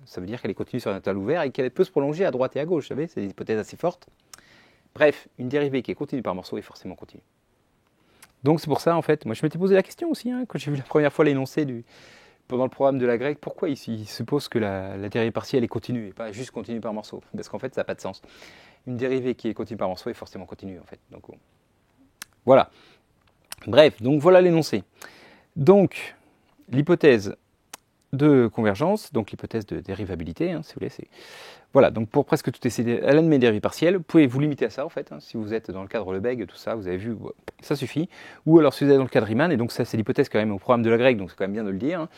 ça veut dire qu'elle est continue sur un intervalle ouvert et qu'elle peut se prolonger à droite et à gauche, vous savez, c'est des hypothèses assez fortes. Bref, une dérivée qui est continue par morceau est forcément continue. Donc c'est pour ça, en fait, moi je m'étais posé la question aussi, quand j'ai vu la première fois l'énoncé pendant le programme de la grecque, pourquoi il suppose que la dérivée partielle est continue et pas juste continue par morceau? Parce qu'en fait, ça n'a pas de sens. Une dérivée qui est continue par morceau est forcément continue, en fait. Donc, voilà. Bref, donc voilà l'énoncé. Donc, l'hypothèse de convergence, donc l'hypothèse de dérivabilité, si vous voulez, voilà, donc pour presque tout essayer, elle admet des dérivées partielles, vous pouvez vous limiter à ça, en fait, si vous êtes dans le cadre Lebesgue, tout ça, vous avez vu, ça suffit. Ou alors, si vous êtes dans le cadre Riemann, et donc ça, c'est l'hypothèse quand même au programme de la grecque, donc c'est quand même bien de le dire,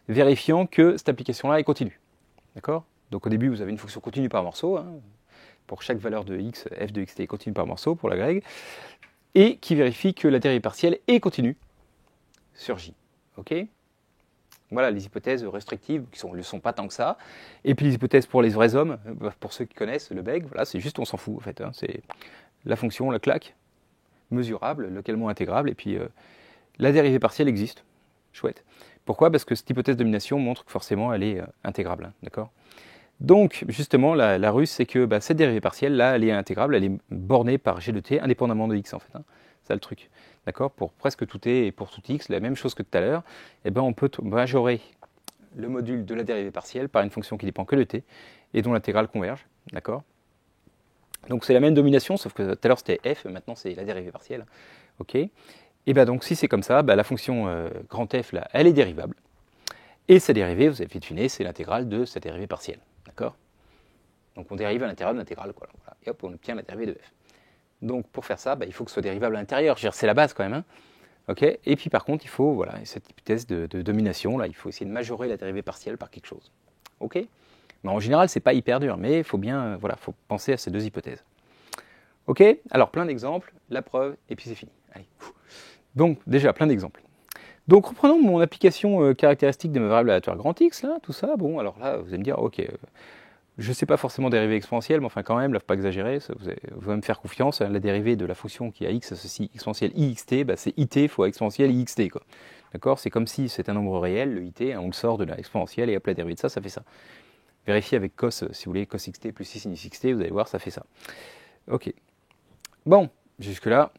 vérifiant que cette application-là est continue. D'accord? Donc au début, vous avez une fonction continue par morceau, pour chaque valeur de x, f de xt est continue par morceau pour la grecque, et qui vérifie que la dérivée partielle est continue sur J. Ok? Voilà les hypothèses restrictives qui ne le sont pas tant que ça. Et puis les hypothèses pour les vrais hommes, pour ceux qui connaissent Lebesgue, voilà, c'est juste on s'en fout en fait. C'est la fonction, la claque, mesurable, localement intégrable, et puis la dérivée partielle existe. Chouette. Pourquoi? Parce que cette hypothèse de domination montre que forcément elle est intégrable. D'accord? Donc, justement, la ruse, c'est que cette dérivée partielle, là, elle est intégrable, elle est bornée par g de t, indépendamment de x, en fait. C'est le truc. D'accord? Pour presque tout t et pour tout x, la même chose que tout à l'heure, on peut majorer le module de la dérivée partielle par une fonction qui dépend que de t, et dont l'intégrale converge. D'accord? Donc c'est la même domination, sauf que tout à l'heure c'était f, maintenant c'est la dérivée partielle. Ok. Et bien donc si c'est comme ça, la fonction grand F, là, elle est dérivable. Et sa dérivée, vous avez fait deviner, c'est l'intégrale de sa dérivée partielle. D'accord? Donc on dérive à l'intérieur de l'intégrale, quoi. Voilà. Et hop, on obtient la dérivée de f. Donc pour faire ça, il faut que ce soit dérivable à l'intérieur. C'est la base quand même. Hein. Okay, et puis par contre, il faut, voilà, cette hypothèse de domination, là, il faut essayer de majorer la dérivée partielle par quelque chose. Ok? Mais en général, c'est pas hyper dur, mais il faut bien, voilà, faut penser à ces deux hypothèses. Ok? Alors plein d'exemples, la preuve, et puis c'est fini. Allez. Donc déjà, plein d'exemples. Donc reprenons mon application caractéristique de ma variable aléatoire grand X, là, tout ça. Bon, alors là, vous allez me dire, ok, je ne sais pas forcément dériver exponentielle, mais enfin quand même, là, faut pas exagérer, vous allez me faire confiance. La dérivée de la fonction qui a x associe exponentielle ixt, c'est it fois exponentielle ixt. D'accord? C'est comme si c'est un nombre réel, le it, on le sort de la exponentielle et hop, la dérivée de ça, ça fait ça. Vérifiez avec cos, si vous voulez, cos xt plus 6 sinus xt, vous allez voir, ça fait ça. Ok. Bon, jusque-là,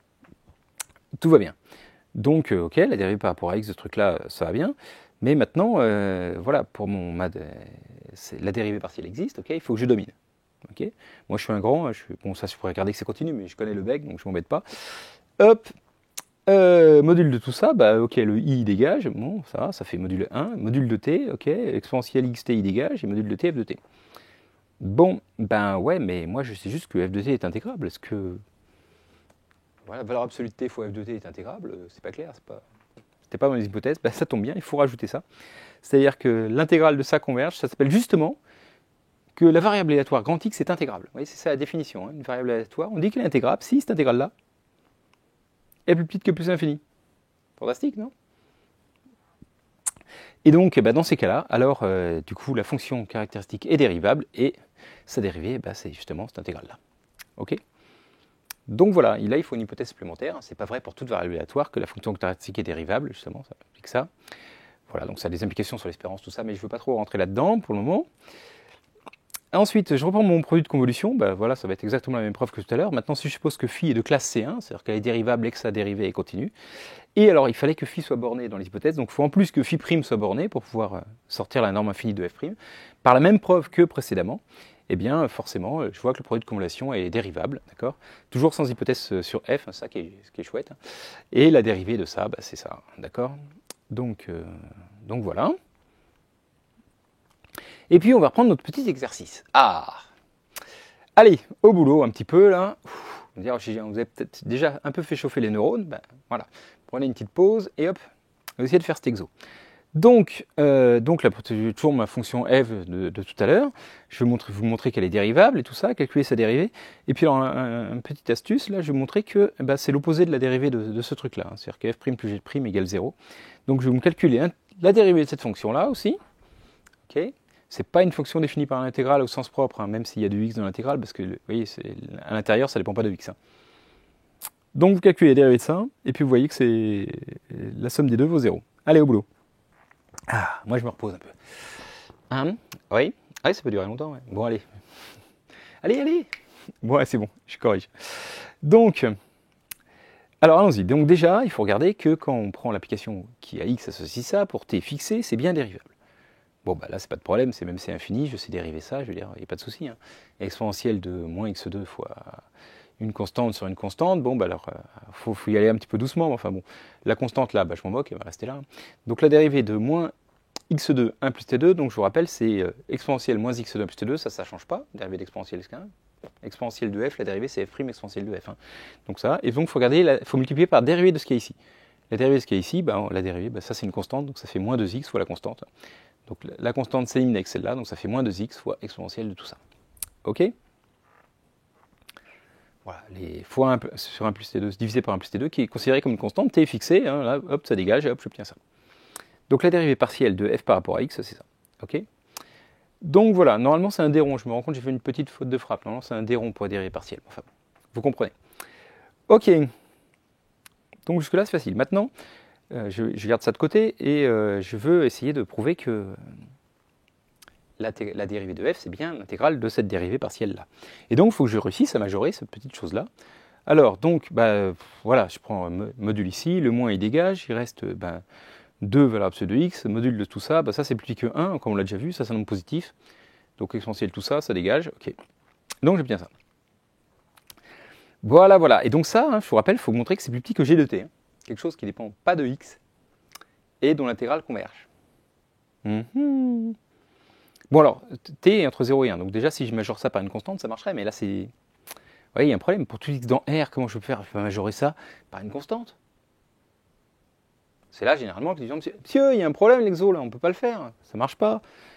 tout va bien. Donc, ok, la dérivée par rapport à x de ce truc-là, ça va bien. Mais maintenant, voilà, pour la dérivée partielle existe, ok, il faut que je domine. Okay. Moi, je suis un grand, bon, ça, je pourrais regarder que c'est continu, mais je connais le bec, donc je ne m'embête pas. Hop, module de tout ça, ok, le i dégage, bon, ça fait module 1, module de t, ok, exponentielle xt i dégage, et module de t, f de t. Bon, ouais, mais moi, je sais juste que f de t est intégrable. Est-ce que... Voilà, valeur absolue de t fois f de t est intégrable, c'est pas clair, c'était pas mon hypothèse, ça tombe bien, il faut rajouter ça. C'est-à-dire que l'intégrale de ça converge, ça s'appelle justement que la variable aléatoire grand X est intégrable. Vous voyez, c'est ça la définition, hein, une variable aléatoire, on dit qu'elle est intégrable si cette intégrale-là est plus petite que plus l'infini. Fantastique, non? Et donc, dans ces cas-là, alors, du coup, la fonction caractéristique est dérivable, et sa dérivée, c'est justement cette intégrale-là. Ok? Donc voilà, là il faut une hypothèse supplémentaire. C'est pas vrai pour toute variable aléatoire que la fonction caractéristique est dérivable, justement, ça implique ça. Voilà, donc ça a des implications sur l'espérance, tout ça, mais je ne veux pas trop rentrer là-dedans pour le moment. Ensuite, je reprends mon produit de convolution, voilà, ça va être exactement la même preuve que tout à l'heure. Maintenant, si je suppose que phi est de classe C1, c'est-à-dire qu'elle est dérivable et que sa dérivée est continue, et alors il fallait que phi soit borné dans les hypothèses, donc il faut en plus que phi' soit borné pour pouvoir sortir la norme infinie de f', par la même preuve que précédemment, eh bien forcément, je vois que le produit de convolation est dérivable, d'accord? Toujours sans hypothèse sur f, ça ce qui est chouette, et la dérivée de ça, c'est ça, d'accord? Donc voilà. Et puis on va reprendre notre petit exercice. Allez, au boulot un petit peu là. Vous avez peut-être déjà un peu fait chauffer les neurones. Voilà, prenez une petite pause et hop, vous essayez de faire cet exo. Donc là, toujours ma fonction f de tout à l'heure, je vais vous montrer qu'elle est dérivable et tout ça, calculer sa dérivée. Et puis alors, une petite astuce, là, je vais vous montrer que c'est l'opposé de la dérivée de ce truc-là. Hein, c'est-à-dire que f' plus g' égale 0. Donc je vais me calculer la dérivée de cette fonction-là aussi. Ok. C'est pas une fonction définie par l'intégrale au sens propre, hein, même s'il y a du x dans l'intégrale, parce que vous voyez, à l'intérieur, ça ne dépend pas de x. Hein. Donc vous calculez la dérivée de ça, et puis vous voyez que c'est la somme des deux vaut 0. Allez, au boulot. Moi je me repose un peu. Oui, ça peut durer longtemps. Ouais. Bon, allez. Allez. Bon, c'est bon, je corrige. Donc, alors allons-y. Donc déjà, il faut regarder que quand on prend l'application qui a x associe ça, pour t fixé, c'est bien dérivable. Bon, là, c'est pas de problème, c'est même c'est infini, je sais dériver ça, je veux dire, il n'y a pas de souci. Hein. Exponentielle de moins x2 fois une constante sur une constante, alors, faut y aller un petit peu doucement, mais enfin bon, la constante là, je m'en moque, elle va rester là. Donc la dérivée de moins x2, 1 plus t2, donc je vous rappelle, c'est exponentielle moins x2 plus t2, ça change pas, dérivée d'exponentielle x1. Exponentielle de f, la dérivée c'est f' exponentielle de f. Hein. Donc ça, et donc il faut multiplier par dérivée de ce qu'il y a ici. La dérivée de ce qu'il y a ici, la dérivée, ça c'est une constante, donc ça fait moins 2x fois la constante. Donc la constante s'élimine avec celle-là, donc ça fait moins 2x fois exponentielle de tout ça. Ok? Voilà, les fois 1 sur 1 plus t2 divisé par 1 plus t2 qui est considéré comme une constante, t est fixé, hein, là, hop, ça dégage, et hop, j'obtiens ça. Donc la dérivée partielle de f par rapport à x, c'est ça. Ok? Donc voilà, normalement c'est un déron, je me rends compte j'ai fait une petite faute de frappe, normalement c'est un déron pour la dérivée partielle, enfin vous comprenez. Ok, donc jusque là c'est facile. Maintenant, je garde ça de côté et je veux essayer de prouver que la dérivée de f, c'est bien l'intégrale de cette dérivée partielle-là. Et donc, il faut que je réussisse à majorer cette petite chose-là. Alors, donc, voilà, je prends un module ici, le moins il dégage, il reste 2 valeurs absolues de x, module de tout ça, ça c'est plus petit que 1, comme on l'a déjà vu, ça c'est un nombre positif. Donc exponentielle tout ça, ça dégage, ok. Donc j'obtiens ça. Voilà, voilà. Et donc ça, hein, je vous rappelle, il faut montrer que c'est plus petit que g de t. Hein. Quelque chose qui ne dépend pas de x et dont l'intégrale converge. Bon alors, t est entre 0 et 1. Donc déjà, si je majeure ça par une constante, ça marcherait. Mais là, c'est... Vous voyez, il y a un problème. Pour tout x dans R, comment je peux faire? Je peux majorer ça par une constante. C'est là, généralement, que les gens me disent « Monsieur, il y a un problème, l'exo, là, on ne peut pas le faire. Ça ne marche pas. »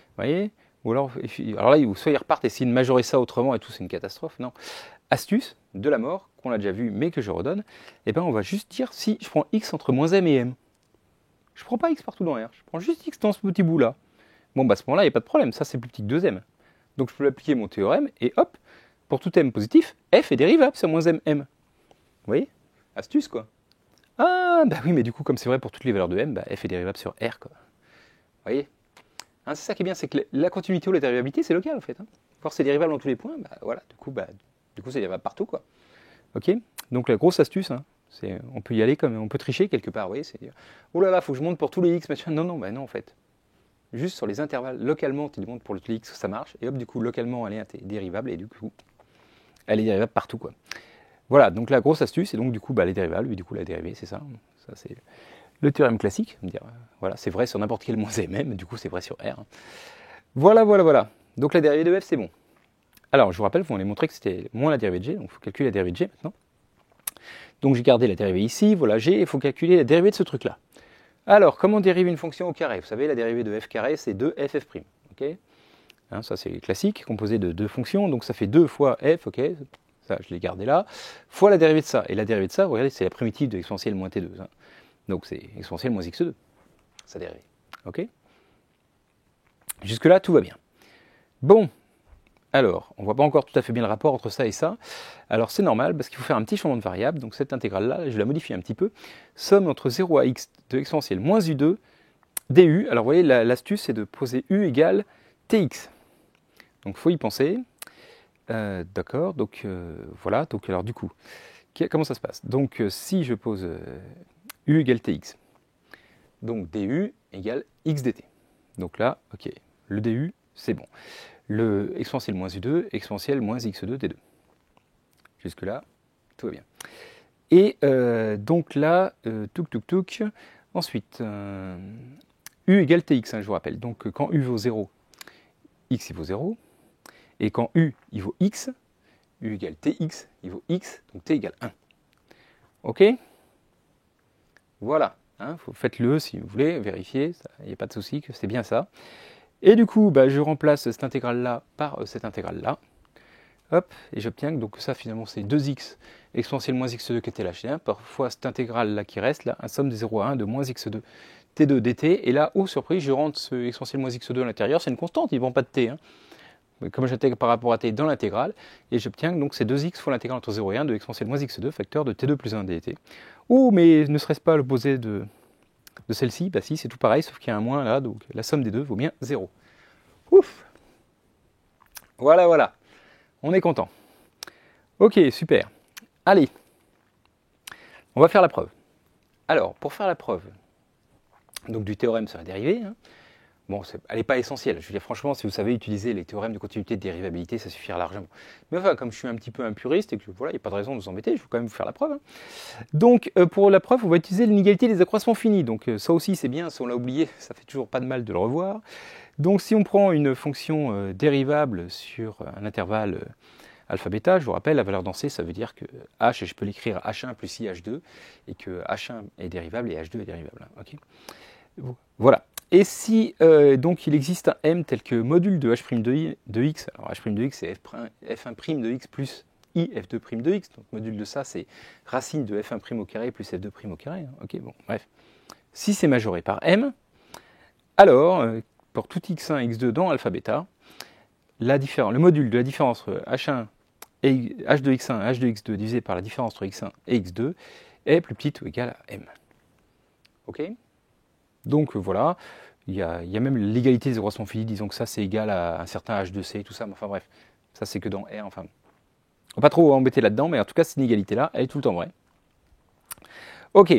Vous voyez? Ou alors là, soit ils repartent et essayer de majorer ça autrement et tout, c'est une catastrophe. Non. Astuce de la mort, qu'on a déjà vu, mais que je redonne, eh ben, on va juste dire si je prends x entre moins m et m. Je ne prends pas x partout dans R, je prends juste x dans ce petit bout-là. Bon, bah à ce moment-là, il n'y a pas de problème, ça c'est plus petit que 2m. Donc je peux appliquer mon théorème, et hop, pour tout m positif, f est dérivable sur moins m. Vous voyez? Astuce, quoi. Ah, bah oui, mais du coup, comme c'est vrai pour toutes les valeurs de m, bah, f est dérivable sur R, quoi. Vous voyez? Hein, c'est ça qui est bien, c'est que la continuité ou la dérivabilité, c'est local, en fait. Hein. Voir c'est dérivable dans tous les points, bah voilà, du coup, c'est dérivable partout, quoi. Ok? Donc la grosse astuce, hein, on peut y aller comme on peut tricher quelque part, vous voyez, c'est dire oh là là, faut que je monte pour tous les x, machin. Non, non, bah non en fait. Juste sur les intervalles, localement, tu montes pour le x, ça marche, et hop, du coup, localement, elle est dérivable, et du coup, elle est dérivable partout, quoi. Voilà, donc la grosse astuce, et donc du coup, elle est dérivable, et du coup, la dérivée, c'est ça. Ça, c'est le théorème classique. Dire, voilà, c'est vrai sur n'importe quel moins m, du coup, c'est vrai sur R. Voilà, voilà, voilà. Donc la dérivée de f, c'est bon. Alors, je vous rappelle, on allait montrer que c'était moins la dérivée de g, donc il faut calculer la dérivée de g maintenant. Donc j'ai gardé la dérivée ici, voilà g, il faut calculer la dérivée de ce truc-là. Alors, comment dériver une fonction au carré? Vous savez, la dérivée de f carré, c'est 2ff'. Okay, hein, ça, c'est classique, composé de deux fonctions, donc ça fait 2 fois f, ok, ça, je l'ai gardé là, fois la dérivée de ça. Et la dérivée de ça, vous regardez, c'est la primitive de exponentielle moins t2. Hein. Donc c'est exponentielle moins x2, sa dérivée. Ok? Jusque-là, tout va bien. Bon, alors, on ne voit pas encore tout à fait bien le rapport entre ça et ça. Alors c'est normal, parce qu'il faut faire un petit changement de variable. Donc cette intégrale-là, je la modifie un petit peu. Somme entre 0 à x de exponentielle moins u2 du. Alors vous voyez, l'astuce, c'est de poser u égale tx. Donc il faut y penser. D'accord, donc voilà. Donc alors du coup, comment ça se passe? Donc si je pose u égale tx, donc du égale x dt. Donc là, ok, le du, c'est bon. Le exponentiel moins u2, exponentiel moins x2 t2. Jusque-là, tout va bien. Et donc là, touc. Ensuite, u égale tx, hein, je vous rappelle. Donc quand u vaut 0, x il vaut 0. Et quand u il vaut x, u égale tx, il vaut x, donc t égale 1. Ok? Voilà. Hein, faites-le si vous voulez, vérifier, il n'y a pas de souci, que c'est bien ça. Et du coup, je remplace cette intégrale-là par cette intégrale-là. Hop, et j'obtiens donc ça finalement c'est 2x exponentielle moins x2 qui était lâché 1, parfois cette intégrale-là qui reste, là, un somme de 0 à 1 de moins x2 t2 dt, et là, oh surprise, je rentre ce exponentielle moins x2 à l'intérieur, c'est une constante, il ne prend pas de t. Hein. Comme j'intègre par rapport à t dans l'intégrale, et j'obtiens donc c'est 2x fois l'intégrale entre 0 et 1 de exponentielle moins x2, facteur de t2 plus 1 dt. Oh, mais ne serait-ce pas l'opposé de celle-ci? Bah si, c'est tout pareil, sauf qu'il y a un moins là, donc la somme des deux vaut bien 0. Ouf! Voilà, voilà. On est content. Ok, super. Allez, on va faire la preuve. Alors, pour faire la preuve donc, du théorème sur la dérivée, hein, bon, elle n'est pas essentielle. Je veux dire, franchement, si vous savez utiliser les théorèmes de continuité et de dérivabilité, ça suffira largement. Mais enfin, comme je suis un petit peu un puriste et que voilà, il n'y a pas de raison de vous embêter, je vais quand même vous faire la preuve. Hein. Donc, pour la preuve, on va utiliser l'inégalité des accroissements finis. Donc, ça aussi, c'est bien. Si on l'a oublié, ça fait toujours pas de mal de le revoir. Donc, si on prend une fonction dérivable sur un intervalle alpha bêta, je vous rappelle, la valeur dans C, ça veut dire que h, et je peux l'écrire h1 plus iH2, et que h1 est dérivable et h2 est dérivable. Okay, voilà. Et si donc il existe un m tel que module de h' de x, alors h' de x c'est f1' de x plus i f2' de x, donc module de ça c'est racine de f1' au carré plus f2' au carré. Hein. Ok, bon, bref. Si c'est majoré par m, alors pour tout x1 x2 dans alpha bêta, le module de la différence entre h1 et h2x1 h2x2 divisé par la différence entre x1 et x2 est plus petite ou égale à m. Ok? Donc voilà, il y a même l'égalité des accroissements finis, disons que ça c'est égal à un certain h2c et tout ça, mais enfin bref, ça c'est que dans R, enfin. On va pas trop embêter là-dedans, mais en tout cas cette inégalité-là, elle est tout le temps vraie. Ok,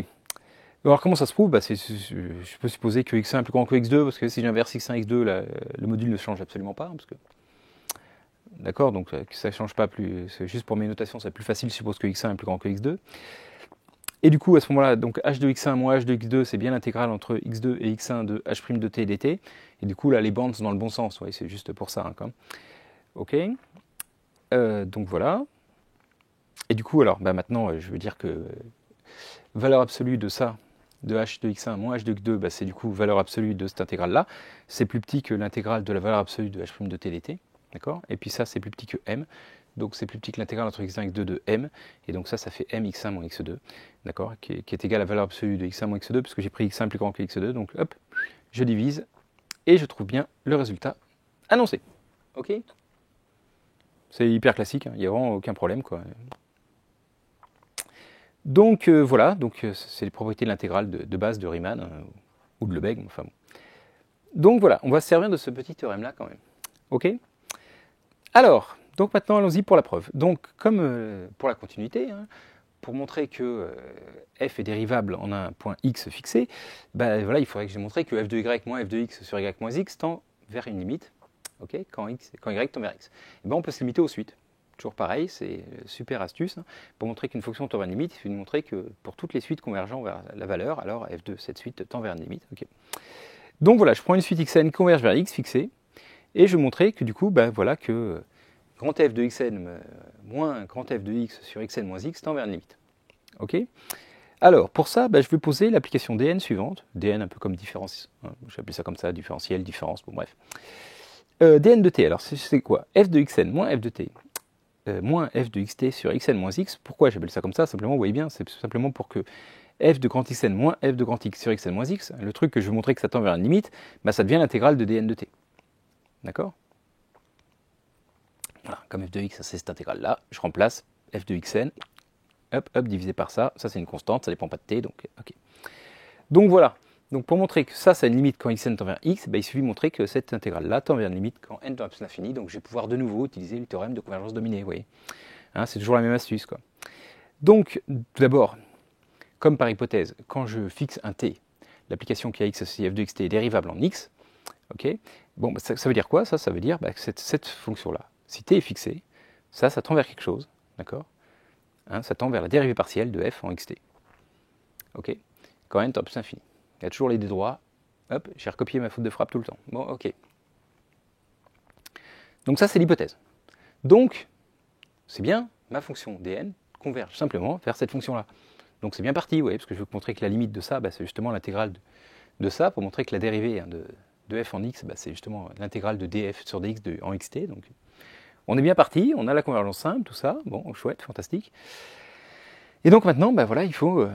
alors comment ça se prouve? Je peux supposer que x1 est plus grand que x2, parce que si j'inverse x1 x2, le module ne change absolument pas, parce que d'accord, donc ça ne change pas plus, c'est juste pour mes notations, c'est plus facile, je suppose que x1 est plus grand que x2. Et du coup, à ce moment-là, donc h de x1 moins h de x2, c'est bien l'intégrale entre x2 et x1 de h' de t dt. Et du coup, là, les bandes sont dans le bon sens, ouais, c'est juste pour ça. Hein, quand même. Ok, donc voilà. Et du coup, alors, bah, maintenant, je veux dire que valeur absolue de ça, de h de x1 moins h de x2, bah, c'est du coup valeur absolue de cette intégrale-là. C'est plus petit que l'intégrale de la valeur absolue de h' de t dt. D'accord. Et puis ça, c'est plus petit que m. Donc c'est plus petit que l'intégrale entre x1 et x2 de m. Et donc ça fait m x1 moins x2. D'accord, qui est égal à la valeur absolue de x1 moins x2, parce que j'ai pris x1 plus grand que x2. Donc hop, je divise et je trouve bien le résultat annoncé. Ok. C'est hyper classique, hein, il n'y a vraiment aucun problème, quoi. Donc voilà, donc c'est les propriétés de l'intégrale de base de Riemann, ou de Lebesgue, enfin bon. Donc voilà, on va se servir de ce petit théorème-là quand même. Ok. Alors, donc maintenant allons-y pour la preuve. Donc comme pour la continuité, hein, pour montrer que f est dérivable en un point x fixé, ben voilà, il faudrait que j'ai montré que f de y moins f de x sur y moins x tend vers une limite, okay, quand y tend vers x. Et ben on peut se limiter aux suites. Toujours pareil, c'est super astuce. Hein. Pour montrer qu'une fonction tend vers une limite, il faut montrer que pour toutes les suites convergeant vers la valeur, alors f de cette suite tend vers une limite. Okay. Donc voilà, je prends une suite xn qui converge vers x fixée, et je montrer que du coup, ben voilà que grand f de xn moins grand f de x sur xn moins x tend vers une limite. Ok. Alors, pour ça, je vais poser l'application dn suivante. Dn un peu comme différence, hein, je vais appeler ça comme ça, différentiel, différence, bon bref. Dn de t, alors c'est quoi? F de xn moins f de t moins f de xt sur xn moins x. Pourquoi j'appelle ça comme ça? Simplement, vous voyez bien, c'est simplement pour que f de grand xn moins f de grand x sur xn moins x, le truc que je veux montrer que ça tend vers une limite, ça devient l'intégrale de dn de t. D'accord? Voilà, comme f de x, c'est cette intégrale-là, je remplace f de xn, hop, hop, divisé par ça c'est une constante, ça ne dépend pas de t, donc ok. Donc voilà, donc pour montrer que ça a une limite quand xn tend vers x, il suffit de montrer que cette intégrale-là tend vers une limite quand n tend vers l'infini, donc je vais pouvoir de nouveau utiliser le théorème de convergence dominée, vous voyez. Hein, c'est toujours la même astuce, quoi. Donc, tout d'abord, comme par hypothèse, quand je fixe un t, l'application qui a x associée f de xt est dérivable en x, ok, bon, ça veut dire quoi? Ça veut dire que cette fonction-là, si t est fixé, ça tend vers quelque chose, d'accord, hein, ça tend vers la dérivée partielle de f en xt. Ok, quand n tend vers l'infini. Il y a toujours les droits. Hop, j'ai recopié ma faute de frappe tout le temps. Bon, ok. Donc ça, c'est l'hypothèse. Donc, c'est bien, ma fonction dn converge simplement vers cette fonction-là. Donc c'est bien parti, vous voyez, parce que je veux montrer que la limite de ça, c'est justement l'intégrale de ça, pour montrer que la dérivée de f en x, c'est justement l'intégrale de df sur dx en xt. Donc on est bien parti, on a la convergence simple, tout ça, bon, chouette, fantastique. Et donc maintenant, voilà, il faut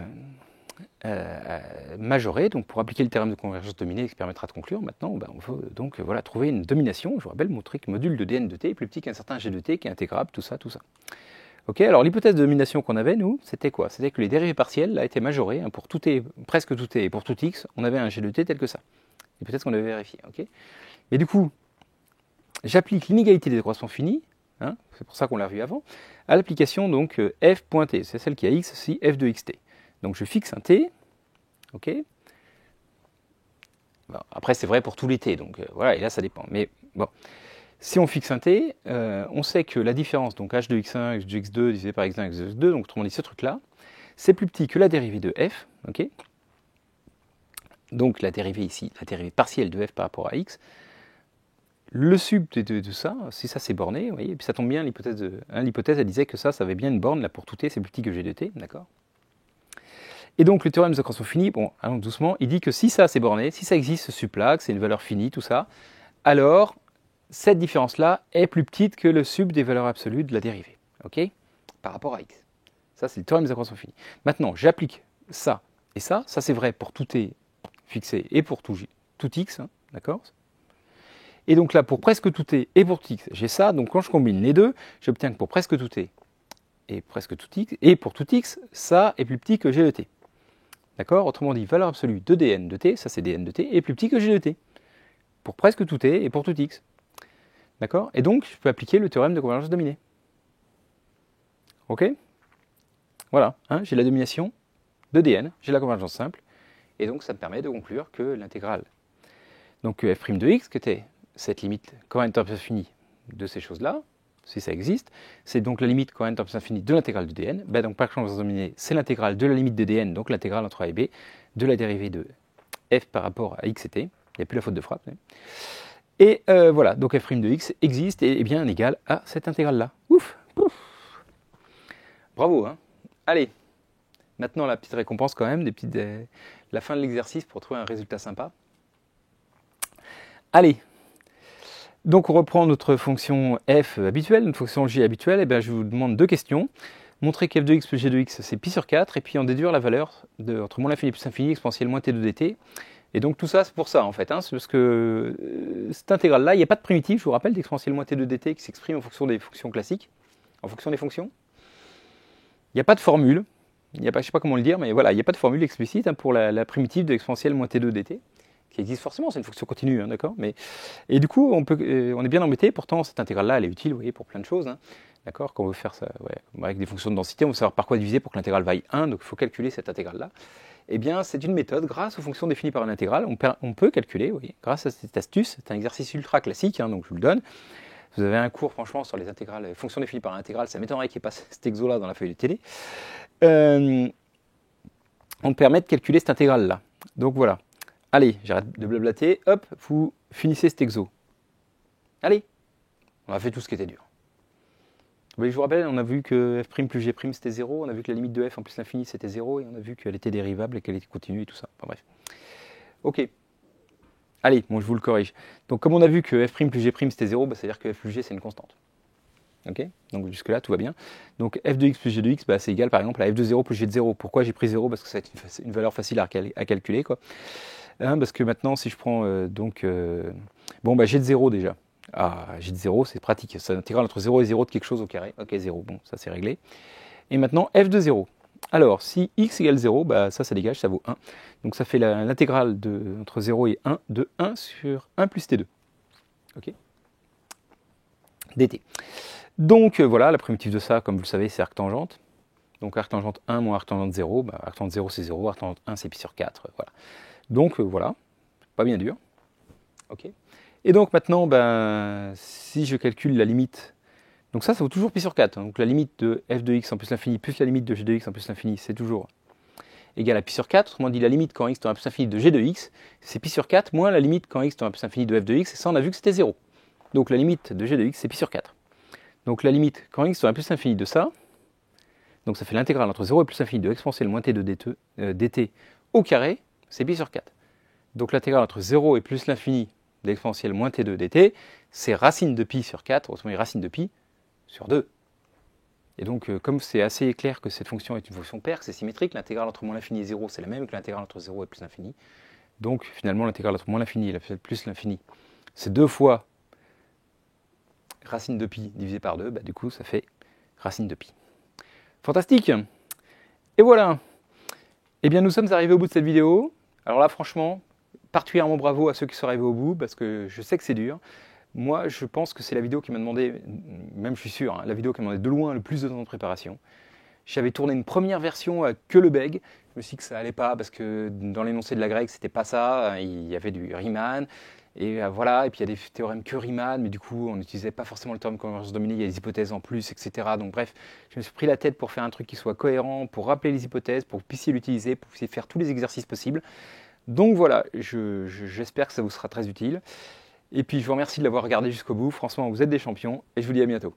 majorer, donc pour appliquer le théorème de convergence dominée qui permettra de conclure, maintenant, on faut donc voilà, trouver une domination, je vous rappelle, montrer que le module de dn de t est plus petit qu'un certain g de t qui est intégrable, tout ça, tout ça. Ok, alors l'hypothèse de domination qu'on avait, nous, c'était quoi? C'était que les dérivées partielles là, étaient majorées, hein, pour tout t, presque tout t, et pour tout x, on avait un g de t tel que ça. L'hypothèse qu'on avait vérifiée, ok. Mais du coup, j'applique l'inégalité des décroissements finis, hein, c'est pour ça qu'on l'a vu avant, à l'application donc f.t, c'est celle qui a x si f de xt. Donc je fixe un t, ok. Bon, après c'est vrai pour tous les t, donc voilà, et là ça dépend. Mais bon, si on fixe un t, on sait que la différence, donc h de x1, h de x2 divisé par x1, x2, donc autrement dit ce truc-là, c'est plus petit que la dérivée de f, ok. Donc la dérivée ici, la dérivée partielle de f par rapport à x, le sub de ça, si ça c'est borné, vous voyez, et puis ça tombe bien, l'hypothèse elle disait que ça avait bien une borne, là pour tout t, c'est plus petit que g de t, d'accord. Et donc le théorème de croissance finie, bon, allons doucement, il dit que si ça c'est borné, si ça existe ce sub-là, que c'est une valeur finie, tout ça, alors cette différence-là est plus petite que le sub des valeurs absolues de la dérivée, ok, par rapport à x. Ça c'est le théorème de croissance finie. Maintenant, j'applique ça et ça c'est vrai pour tout t fixé et pour tout x, hein, d'accord. Et donc là, pour presque tout t et pour tout x, j'ai ça, donc quand je combine les deux, j'obtiens que pour presque tout t et presque tout x, et pour tout x, ça est plus petit que g de t. D'accord? Autrement dit, valeur absolue de dn de t, ça c'est dn de t, est plus petit que g de t. Pour presque tout t et pour tout x. D'accord? Et donc, je peux appliquer le théorème de convergence dominée. Ok? Voilà, hein, j'ai la domination de dn, j'ai la convergence simple, et donc ça me permet de conclure que l'intégrale, donc f' de x, qui était cette limite quand n tend vers l'infini de ces choses-là, si ça existe, c'est donc la limite quand n tend à l'infini de l'intégrale de dn. Ben donc par exemple, dominée, c'est l'intégrale de la limite de dn, donc l'intégrale entre a et b, de la dérivée de f par rapport à x et t. Il n'y a plus la faute de frappe. Et voilà, donc f' de x existe et est bien égal à cette intégrale-là. Ouf, ouf. Bravo, hein. Allez, maintenant la petite récompense quand même, la fin de l'exercice pour trouver un résultat sympa. Allez, donc on reprend notre fonction f habituelle, notre fonction g habituelle, et bien je vous demande deux questions. Montrer que f de x plus g de x c'est pi sur 4, et puis en déduire la valeur entre moins l'infini plus l'infini exponentielle moins t de dt. Et donc tout ça c'est pour ça en fait, hein, c'est parce que cette intégrale-là, il n'y a pas de primitif, je vous rappelle, d'exponentielle moins t de dt qui s'exprime en fonction des fonctions classiques, en fonction des fonctions. Il n'y a pas de formule, je ne sais pas comment le dire, mais voilà, il n'y a pas de formule explicite hein, pour la primitive de exponentielle moins t de dt. Qui existe forcément, c'est une fonction continue, hein, d'accord. Et du coup, on est bien embêté, pourtant cette intégrale-là, elle est utile, vous voyez, pour plein de choses, hein, d'accord. Quand on veut faire ça, avec des fonctions de densité, on veut savoir par quoi diviser pour que l'intégrale vaille 1, donc il faut calculer cette intégrale-là. Eh bien, c'est une méthode, grâce aux fonctions définies par une intégrale, on peut calculer, vous voyez, grâce à cette astuce, c'est un exercice ultra classique, hein, donc je vous le donne. Vous avez un cours, franchement, sur les intégrales, les fonctions définies par une intégrale, ça m'étonnerait qu'il n'y ait pas cet exo-là dans la feuille de télé. On permet de calculer cette intégrale-là. Donc voilà. Allez, j'arrête de blablater, hop, vous finissez cet exo. Allez, on a fait tout ce qui était dur. Je vous rappelle, on a vu que f' plus g' c'était 0, on a vu que la limite de f en plus l'infini c'était 0, et on a vu qu'elle était dérivable et qu'elle était continue et tout ça. Enfin bref. Ok. Allez, bon, je vous le corrige. Donc comme on a vu que f' plus g' c'était 0, ça veut dire que f plus g c'est une constante. Ok. Donc jusque-là, tout va bien. Donc f de x plus g de x, c'est égal par exemple à f de 0 plus g de 0. Pourquoi j'ai pris 0? Parce que c'est une valeur facile à calculer, quoi. Hein, parce que maintenant, si je prends g de 0 déjà. Ah, g de 0, c'est pratique. C'est l'intégrale entre 0 et 0 de quelque chose au carré. Ok, 0, bon, ça c'est réglé. Et maintenant, f de 0. Alors, si x égale 0, ça dégage, ça vaut 1. Donc ça fait l'intégrale entre 0 et 1 de 1 sur 1 plus t2. Ok. dt. Donc voilà, la primitive de ça, comme vous le savez, c'est arctangente. Donc arctangente 1 moins arctangente 0, arctangente 0 c'est 0, arctangente 1 c'est pi sur 4, voilà. Donc voilà, pas bien dur. Ok. Et donc maintenant, si je calcule la limite, donc ça vaut toujours pi sur 4, hein, donc la limite de f de x en plus l'infini plus la limite de g de x en plus l'infini, c'est toujours égal à pi sur 4, autrement dit la limite quand x tend à plus l'infini de g de x, c'est pi sur 4 moins la limite quand x tend à plus l'infini de f de x, et ça on a vu que c'était 0. Donc la limite de g de x c'est pi sur 4. Donc la limite quand x tend à plus l'infini de ça, donc ça fait l'intégrale entre 0 et plus l'infini de exponentielle moins t de dt au carré, c'est pi sur 4. Donc l'intégrale entre 0 et plus l'infini de l'exponentielle moins t2 dt, c'est racine de pi sur 4, autrement dit racine de pi sur 2. Et donc comme c'est assez clair que cette fonction est une fonction paire, que c'est symétrique, l'intégrale entre moins l'infini et 0, c'est la même que l'intégrale entre 0 et plus l'infini. Donc finalement l'intégrale entre moins l'infini et plus l'infini, c'est 2 fois racine de pi divisé par 2, du coup ça fait racine de pi. Fantastique. Et voilà. Eh bien nous sommes arrivés au bout de cette vidéo. Alors là franchement, particulièrement bravo à ceux qui sont arrivés au bout, parce que je sais que c'est dur. Moi je pense que c'est la vidéo qui m'a demandé, même je suis sûr, hein, la vidéo qui m'a demandé de loin le plus de temps de préparation. J'avais tourné une première version que le beg. Je me suis dit que ça allait pas, parce que dans l'énoncé de la grecque c'était pas ça, il y avait du Riemann. Et voilà, et puis il y a des théorèmes que Riemann, mais du coup, on n'utilisait pas forcément le théorème de convergence dominée, il y a des hypothèses en plus, etc. Donc bref, je me suis pris la tête pour faire un truc qui soit cohérent, pour rappeler les hypothèses, pour que vous puissiez l'utiliser, pour que vous puissiez faire tous les exercices possibles. Donc voilà, j'espère que ça vous sera très utile. Et puis je vous remercie de l'avoir regardé jusqu'au bout. Franchement, vous êtes des champions, et je vous dis à bientôt.